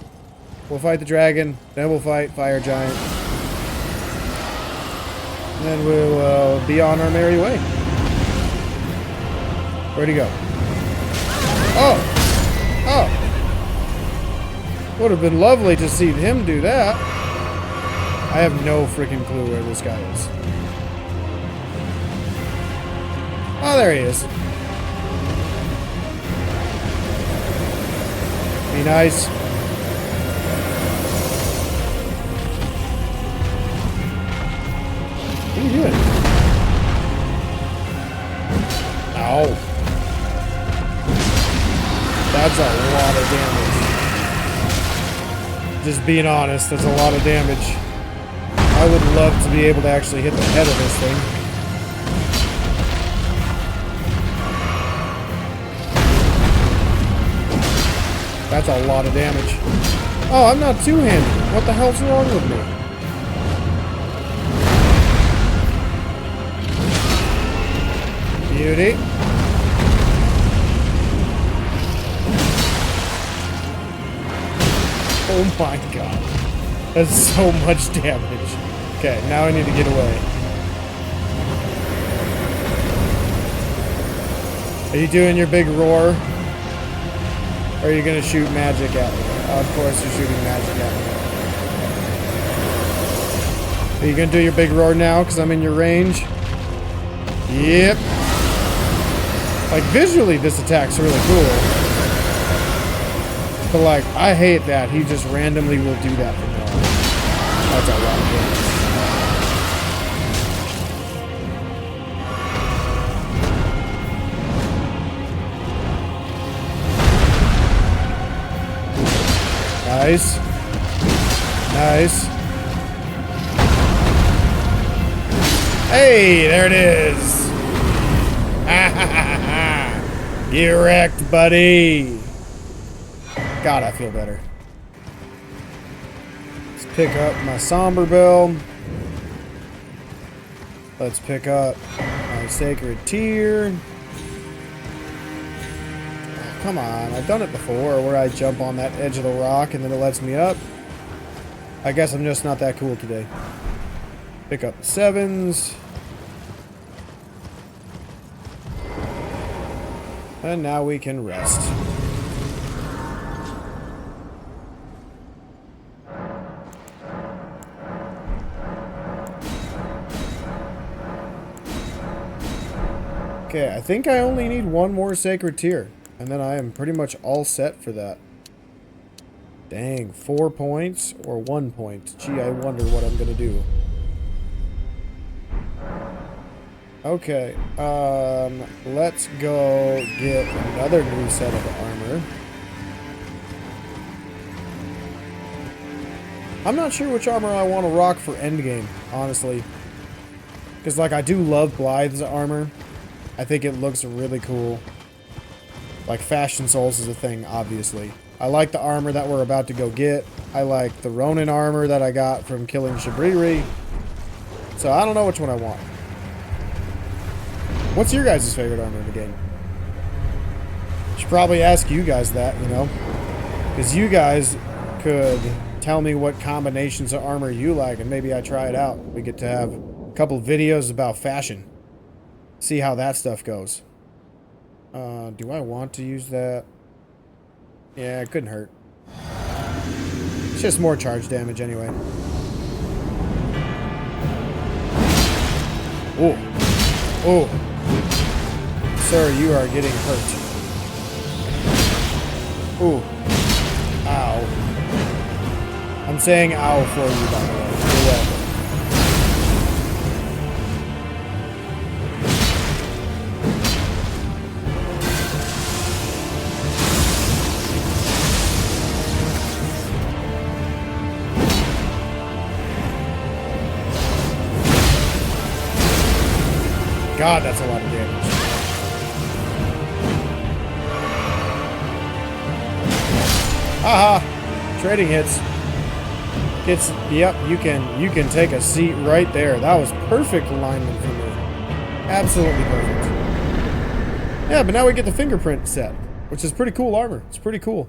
We'll fight the dragon, then we'll fight Fire Giant. And then we'll be on our merry way. Where'd he go? Oh! Oh! Would have been lovely to see him do that. I have no freaking clue where this guy is. Oh, there he is. Be nice. What are you doing? Ow. That's a lot of damage. Just being honest, that's a lot of damage. I would love to be able to actually hit the head of this thing. That's a lot of damage. Oh, I'm not two-handed. What the hell's wrong with me? Beauty. Oh my god. That's so much damage. Okay, now I need to get away. Are you doing your big roar? Or are you gonna shoot magic at me? Oh, of course you're shooting magic at me. Are you gonna do your big roar now because I'm in your range? Yep. Like, visually this attack's really cool. But like, I hate that he just randomly will do that from now on. That's a lot of damage. Nice. Nice. Hey, there it is. Get wrecked, buddy. God, I feel better. Let's pick up my somber bell. Let's pick up my sacred tear. Come on, I've done it before where I jump on that edge of the rock and then it lets me up. I guess I'm just not that cool today. Pick up the sevens. And now we can rest. Okay, I think I only need one more sacred tier, and then I am pretty much all set for that. Dang, 4 points or 1 point? Gee, I wonder what I'm gonna do. Okay, let's go get another new set of armor. I'm not sure which armor I want to rock for endgame, honestly. Because, like, I do love Blythe's armor. I think it looks really cool. Like, Fashion Souls is a thing, obviously. I like the armor that we're about to go get. I like the Ronin armor that I got from killing Shabriri. So, I don't know which one I want. What's your guys' favorite armor in the game? Should probably ask you guys that, you know? Because you guys could tell me what combinations of armor you like, and maybe I try it out. We get to have a couple videos about fashion. See how that stuff goes. Do I want to use that? Yeah, it couldn't hurt. It's just more charge damage anyway. Oh. Oh. Sir, you are getting hurt. Ooh. Ow. I'm saying ow for you, by the way. You're welcome. God, that's a lot of damage. Haha! Trading hits. Yep, you can take a seat right there. That was perfect alignment for me. Absolutely perfect. Yeah, but now we get the fingerprint set, which is pretty cool armor. It's pretty cool.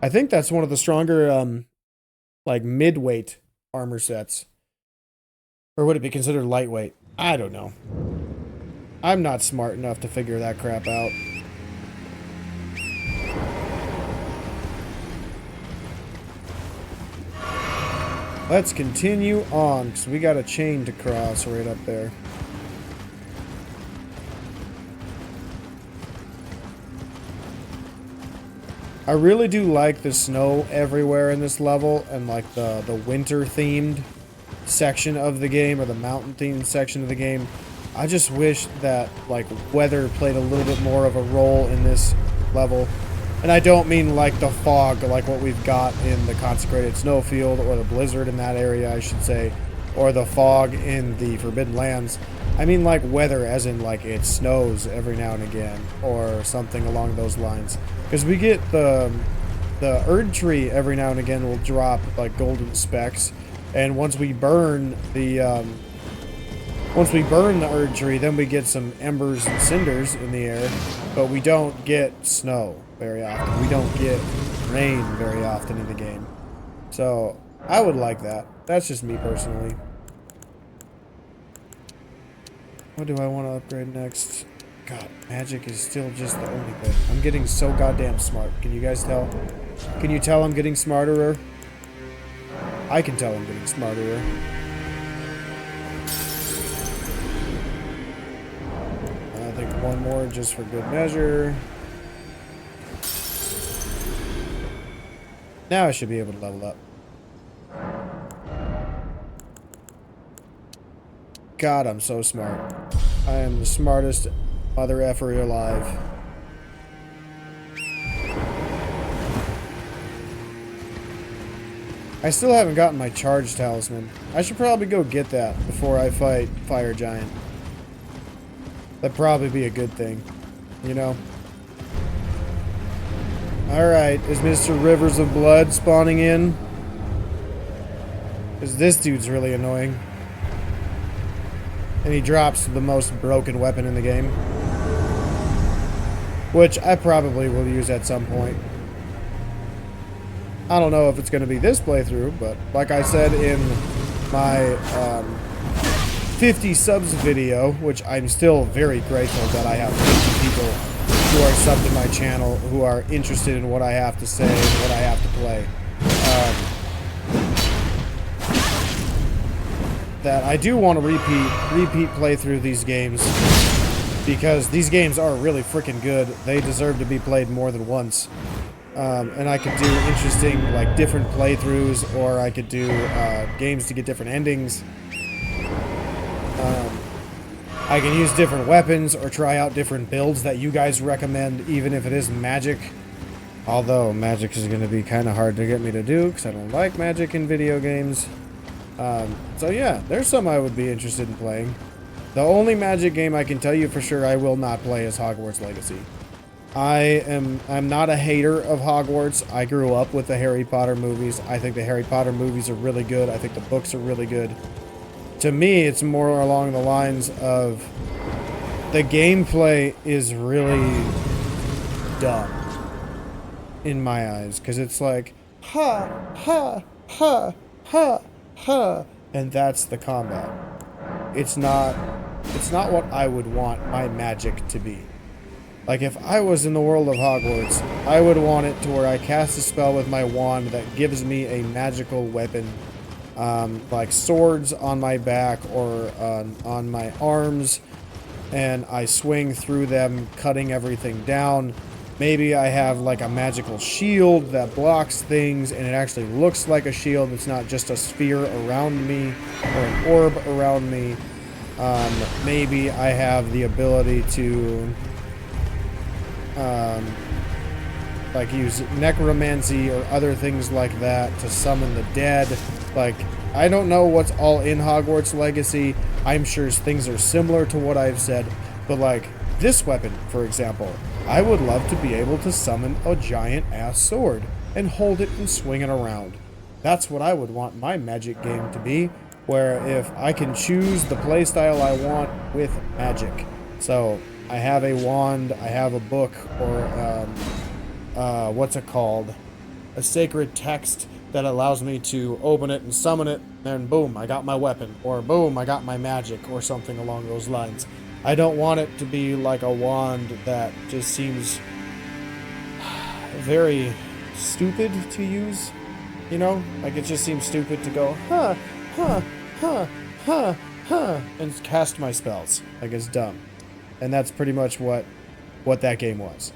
I think that's one of the stronger, like, mid-weight armor sets. Or would it be considered lightweight? I don't know. I'm not smart enough to figure that crap out. Let's continue on, because we got a chain to cross right up there. I really do like the snow everywhere in this level, and like the winter-themed section of the game, or the mountain-themed section of the game. I just wish that, like, weather played a little bit more of a role in this level. And I don't mean, like, the fog, like what we've got in the Consecrated Snowfield, or the blizzard in that area, I should say, or the fog in the Forbidden Lands. I mean, like, weather, as in, like, it snows every now and again, or something along those lines. Because we get the Erd Tree every now and again will drop, like, golden specks, and once we burn the Erd Tree, then we get some embers and cinders in the air, but we don't get snow very often. We don't get rain very often in the game. So, I would like that. That's just me personally. What do I want to upgrade next? God, magic is still just the only thing. I'm getting so goddamn smart. Can you guys tell? Can you tell I'm getting smarter? I can tell I'm getting smarter. I think one more just for good measure. Now I should be able to level up. God, I'm so smart. I am the smartest mother effer alive. I still haven't gotten my charge talisman. I should probably go get that before I fight Fire Giant. That'd probably be a good thing, you know? Alright, is Mr. Rivers of Blood spawning in? Because this dude's really annoying. And he drops the most broken weapon in the game. Which I probably will use at some point. I don't know if it's going to be this playthrough, but like I said in my 50 subs video, which I'm still very grateful that I have 50 people who are subbed to my channel who are interested in what I have to say and what I have to play. That I do want to repeat playthrough these games, because these games are really freaking good. They deserve to be played more than once. And I could do interesting, like, different playthroughs, or I could do games to get different endings. I can use different weapons or try out different builds that you guys recommend, even if it is magic. Although magic is going to be kind of hard to get me to do because I don't like magic in video games. So yeah, there's some I would be interested in playing. The only magic game I can tell you for sure I will not play is Hogwarts Legacy. I'm not a hater of Hogwarts. I grew up with the Harry Potter movies. I think the Harry Potter movies are really good. I think the books are really good. To me, it's more along the lines of the gameplay is really dumb in my eyes, because it's like ha ha ha ha ha, and that's the combat. It's not what I would want my magic to be. Like, if I was in the world of Hogwarts, I would want it to where I cast a spell with my wand that gives me a magical weapon, like swords on my back or on my arms, and I swing through them, cutting everything down. Maybe I have like a magical shield that blocks things, and it actually looks like a shield. It's not just a sphere around me or an orb around me. Maybe I have the ability to like use necromancy or other things like that to summon the dead. Like, I don't know what's all in Hogwarts Legacy. I'm sure things are similar to what I've said, but like this weapon, for example, I would love to be able to summon a giant ass sword and hold it and swing it around. That's what I would want my magic game to be, where if I can choose the playstyle I want with magic. So I have a wand, I have a book, or what's it called? A sacred text that allows me to open it and summon it, and boom, I got my weapon, or boom, I got my magic, or something along those lines. I don't want it to be like a wand that just seems very stupid to use, you know? Like, it just seems stupid to go, huh, huh, huh, huh, huh, and cast my spells. Like, it's dumb. And that's pretty much what that game was.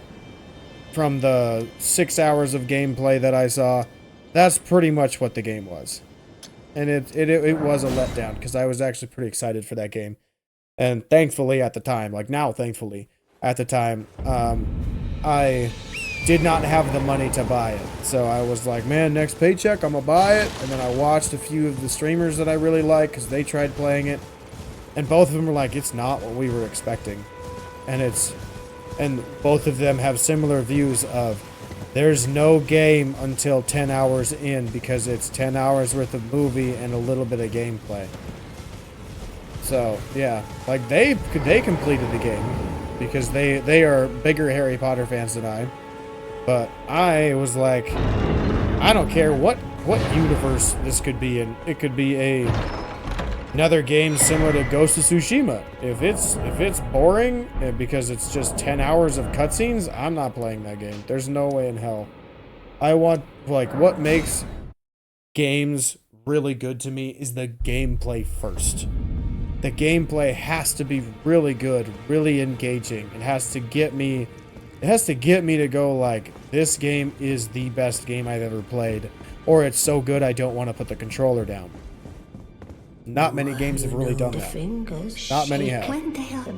From the 6 hours of gameplay that I saw, that's pretty much what the game was. And it was a letdown, because I was actually pretty excited for that game. And thankfully at the time, like now thankfully, at the time, I did not have the money to buy it. So I was like, man, next paycheck, I'm gonna buy it. And then I watched a few of the streamers that I really like, because they tried playing it. And both of them were like, it's not what we were expecting. And both of them have similar views of, there's no game until 10 hours in, because it's 10 hours worth of movie and a little bit of gameplay. So, yeah, like they completed the game because they are bigger Harry Potter fans than I. But I was like, I don't care what universe this could be in. It could be another game similar to Ghost of Tsushima. If it's boring because it's just 10 hours of cutscenes, I'm not playing that game. There's no way in hell. I want, like, what makes games really good to me is the gameplay first. The gameplay has to be really good, really engaging. It has to get me to go like, this game is the best game I've ever played, or it's so good I don't want to put the controller down. Not many games have really done that. Not many have.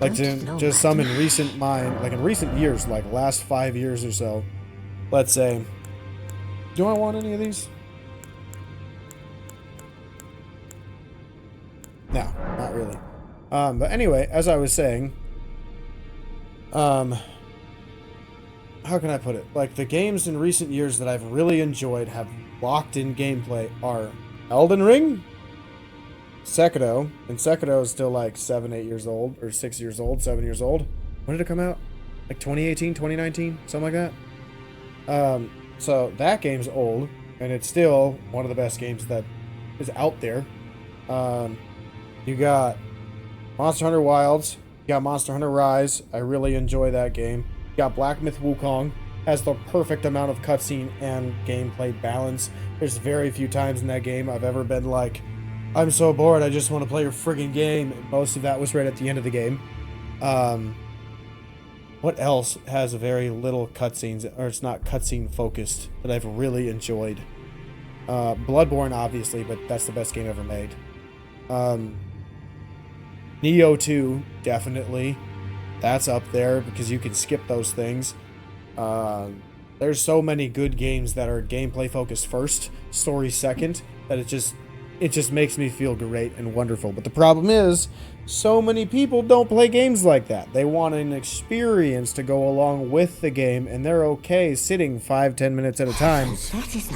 Like, just some in recent like in recent years, like last 5 years or so. Let's say, do I want any of these? No, not really. But anyway, as I was saying, how can I put it? Like, the games in recent years that I've really enjoyed, have locked-in gameplay, are Elden Ring, Sekiro, and Sekiro is still like 7 years old, or 6 years old, 7 years old. When did it come out? Like 2018, 2019, something like that. So that game's old, and it's still one of the best games that is out there. You got Monster Hunter Wilds, you got Monster Hunter Rise. I really enjoy that game. got Black Myth Wukong, has the perfect amount of cutscene and gameplay balance. There's very few times in that game I've ever been like, I'm so bored, I just want to play your friggin' game. Most of that was right at the end of the game. What else has very little cutscenes, or it's not cutscene focused, that I've really enjoyed? Bloodborne, obviously, but that's the best game ever made. Neo 2, definitely. That's up there because you can skip those things. There's so many good games that are gameplay focused first, story second, that it just makes me feel great and wonderful. But the problem is, so many people don't play games like that. They want an experience to go along with the game, and they're okay sitting 5-10 minutes at a time,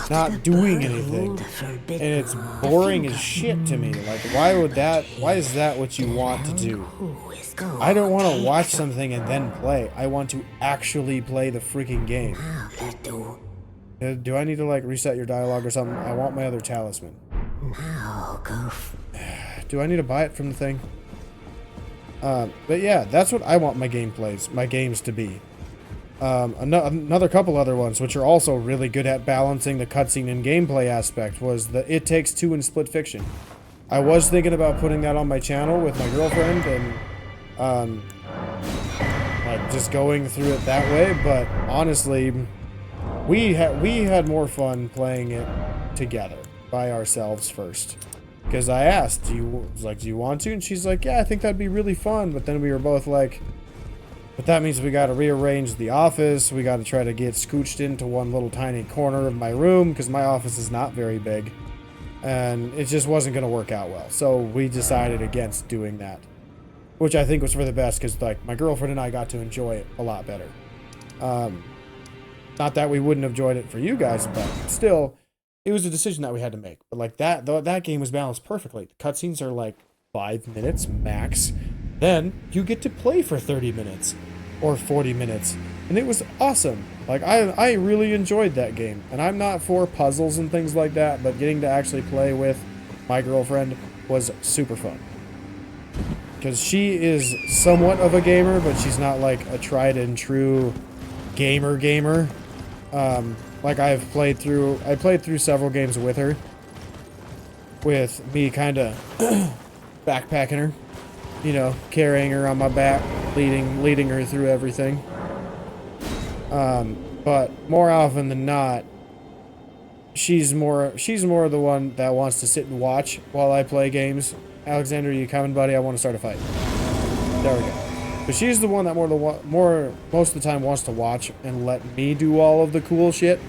not doing anything. And it's boring as shit to me. Like, why is that what you want to do? I don't want to watch something and then play. I want to actually play the freaking game. Do I need to, like, reset your dialogue or something? I want my other talisman. Do I need to buy it from the thing? But yeah, that's what I want my games to be. Another couple other ones, which are also really good at balancing the cutscene and gameplay aspect, was the It Takes Two and Split Fiction. I was thinking about putting that on my channel with my girlfriend and, like, just going through it that way, but honestly, we had more fun playing it together by ourselves first. Because I asked, do you want to? And she's like, yeah, I think that'd be really fun. But then we were both like, but that means we got to rearrange the office. We got to try to get scooched into one little tiny corner of my room because my office is not very big. And it just wasn't going to work out well. So we decided against doing that. Which I think was for the best because, like, my girlfriend and I got to enjoy it a lot better. Not that we wouldn't have enjoyed it for you guys, but still, it was a decision that we had to make. But like that game was balanced perfectly. The cutscenes are like 5 minutes max. Then you get to play for 30 minutes or 40 minutes. And it was awesome. Like, I really enjoyed that game. And I'm not for puzzles and things like that, but getting to actually play with my girlfriend was super fun. Because she is somewhat of a gamer, but she's not like a tried and true gamer. Like I played through several games with her, with me kind of backpacking her, you know, carrying her on my back, leading her through everything. But more often than not, she's more the one that wants to sit and watch while I play games. Alexander, you coming, buddy? I want to start a fight. There we go. But she's the one that most of the time wants to watch and let me do all of the cool shit.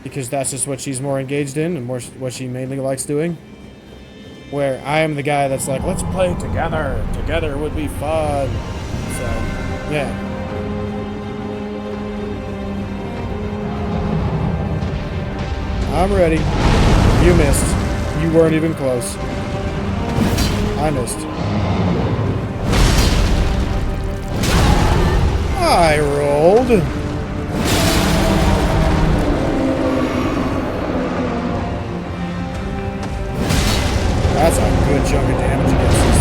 Because that's just what she's more engaged in and what she mainly likes doing. Where I am the guy that's like, let's play together. Together would be fun. So, yeah. I'm ready. You missed. You weren't even close. I missed. I rolled. That's a good chunk of damage against this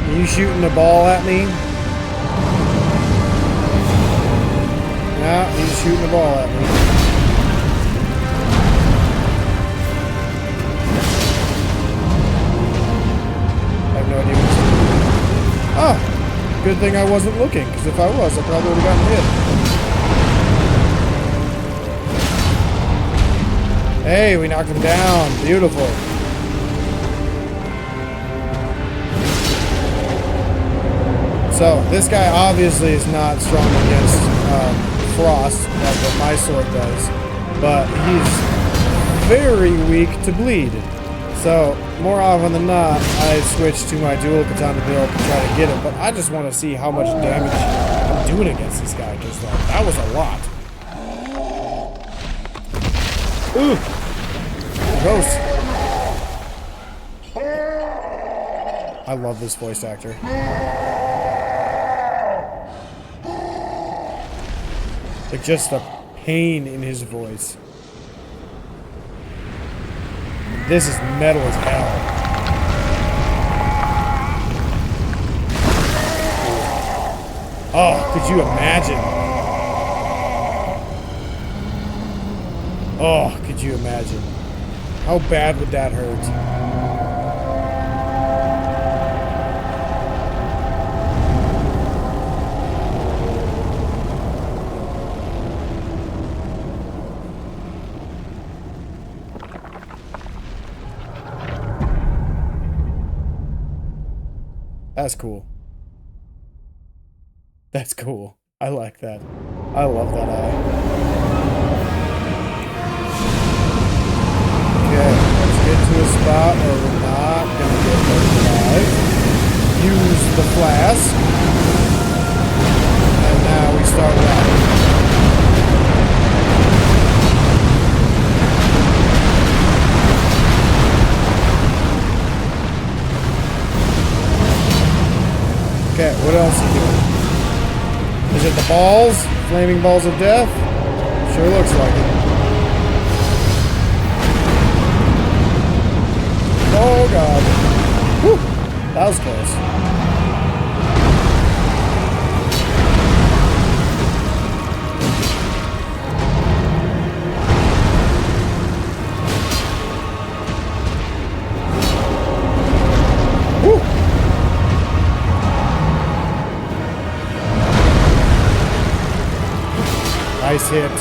thing. You shooting the ball at me? Yeah, he's shooting the ball at me. No idea what he's doing. Oh, good thing I wasn't looking, because if I was, I probably would have gotten hit. Hey, we knocked him down. Beautiful. So, this guy obviously is not strong against frost, like what my sword does, but he's very weak to bleed. So, more often than not, I switch to my dual katana build to try to get him, but I just want to see how much damage I'm doing against this guy, because that was a lot. Ooh! Gross. I love this voice actor. Like, just a pain in his voice. This is metal as hell. Oh, could you imagine? Oh, could you imagine? How bad would that hurt? That's cool. That's cool. I like that. I love that eye. Okay, let's get to a spot where we're not gonna get burned alive. Use the flask. And now we start riding. Okay, what else are you doing? Is it the balls? Flaming balls of death? Sure looks like it. Oh god. Whew. That was close. Whew. Nice hit.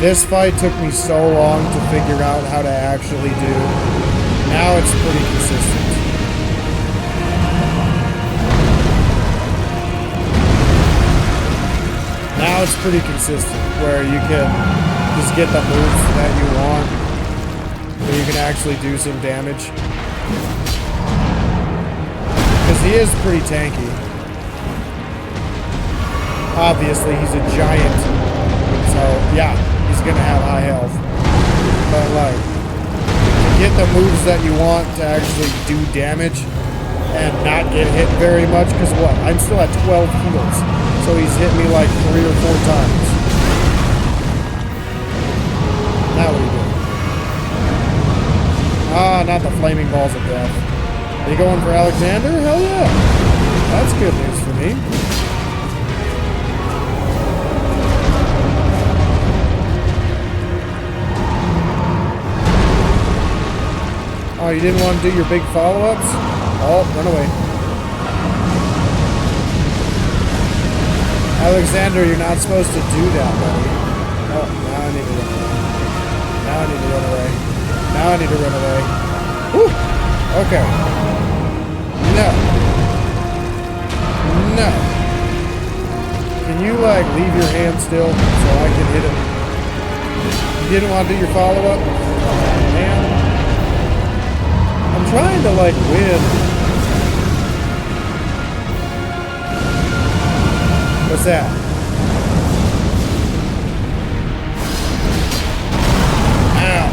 This fight took me so long to figure out how to actually do. Now it's pretty consistent. Now it's pretty consistent where you can just get the moves that you want. Where you can actually do some damage. Because he is pretty tanky. Obviously, he's a giant. So, yeah, he's going to have high health. But, like, to get the moves that you want to actually do damage and not get hit very much. Because what? I'm still at 12 heals. So he's hit me like 3 or 4 times. Now what are you doing? Ah, not the flaming balls of death. Are you going for Alexander? Hell yeah. That's good news for me. Oh, you didn't want to do your big follow-ups? Oh, run away. Alexander, you're not supposed to do that, buddy. Oh, now I need to run away. Now I need to run away. Now I need to run away. Whew. Okay. No. No. Can you, like, leave your hand still so I can hit him? You didn't want to do your follow-up? Oh, man. I'm trying to, like, win. What's that? Ow.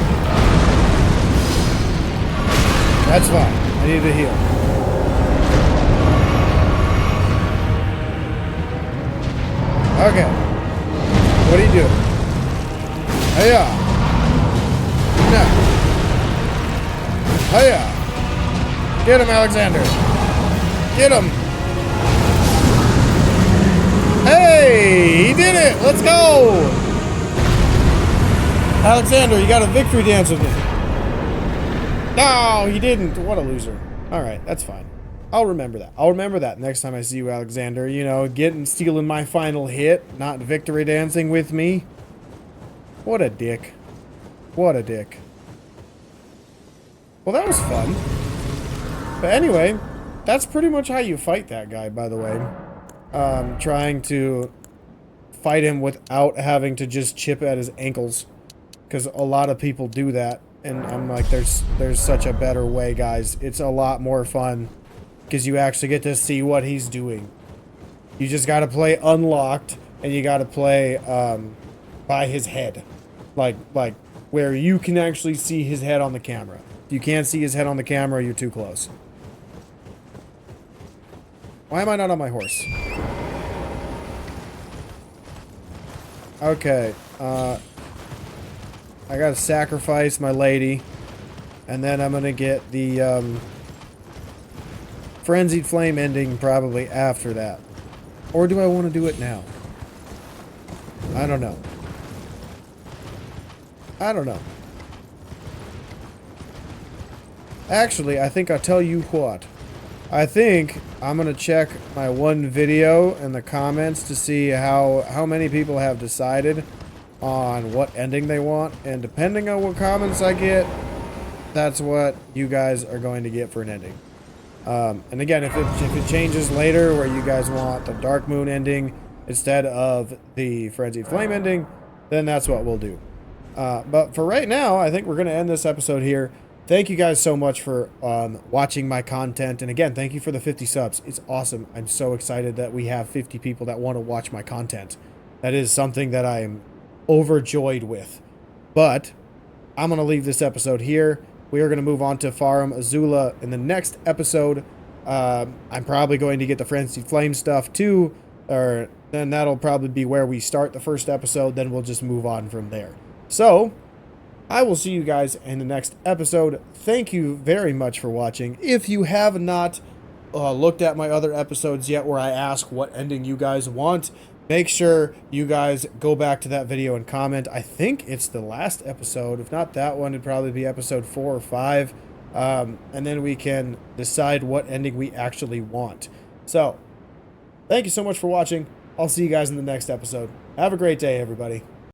That's fine. I need to heal. Okay. What are you doing? Hiya. No. Hiya. Get him, Alexander. Get him. Hey, he did it. Let's go. Alexander, you got a victory dance with me. No, he didn't. What a loser. All right, that's fine. I'll remember that. I'll remember that next time I see you, Alexander. You know, stealing my final hit, not victory dancing with me. What a dick. What a dick. Well, that was fun. But anyway, that's pretty much how you fight that guy, by the way. Trying to fight him without having to just chip at his ankles. Because a lot of people do that. And I'm like, there's such a better way, guys. It's a lot more fun. Because you actually get to see what he's doing. You just got to play unlocked. And you got to play by his head. Like where you can actually see his head on the camera. If you can't see his head on the camera, you're too close. Why am I not on my horse? I gotta sacrifice my lady. And then I'm gonna get the Frenzied Flame ending probably after that. Or do I want to do it now? I don't know. I don't know. Actually, I think I'll tell you what. I think I'm going to check my one video in the comments to see how many people have decided on what ending they want. And depending on what comments I get, that's what you guys are going to get for an ending. And again, if it changes later where you guys want the Dark Moon ending instead of the Frenzied Flame ending, then that's what we'll do. But for right now, I think we're going to end this episode here. Thank you guys so much for watching my content. And again, thank you for the 50 subs. It's awesome. I'm so excited that we have 50 people that want to watch my content. That is something that I am overjoyed with. But I'm going to leave this episode here. We are going to move on to Farum Azula in the next episode. I'm probably going to get the Frenzied Flame stuff too. Or then that'll probably be where we start the first episode. Then we'll just move on from there. So I will see you guys in the next episode. Thank you very much for watching. If you have not looked at my other episodes yet where I ask what ending you guys want, make sure you guys go back to that video and comment. I think it's the last episode. If not that one, it'd probably be episode 4 or 5. And then we can decide what ending we actually want. So, thank you so much for watching. I'll see you guys in the next episode. Have a great day, everybody.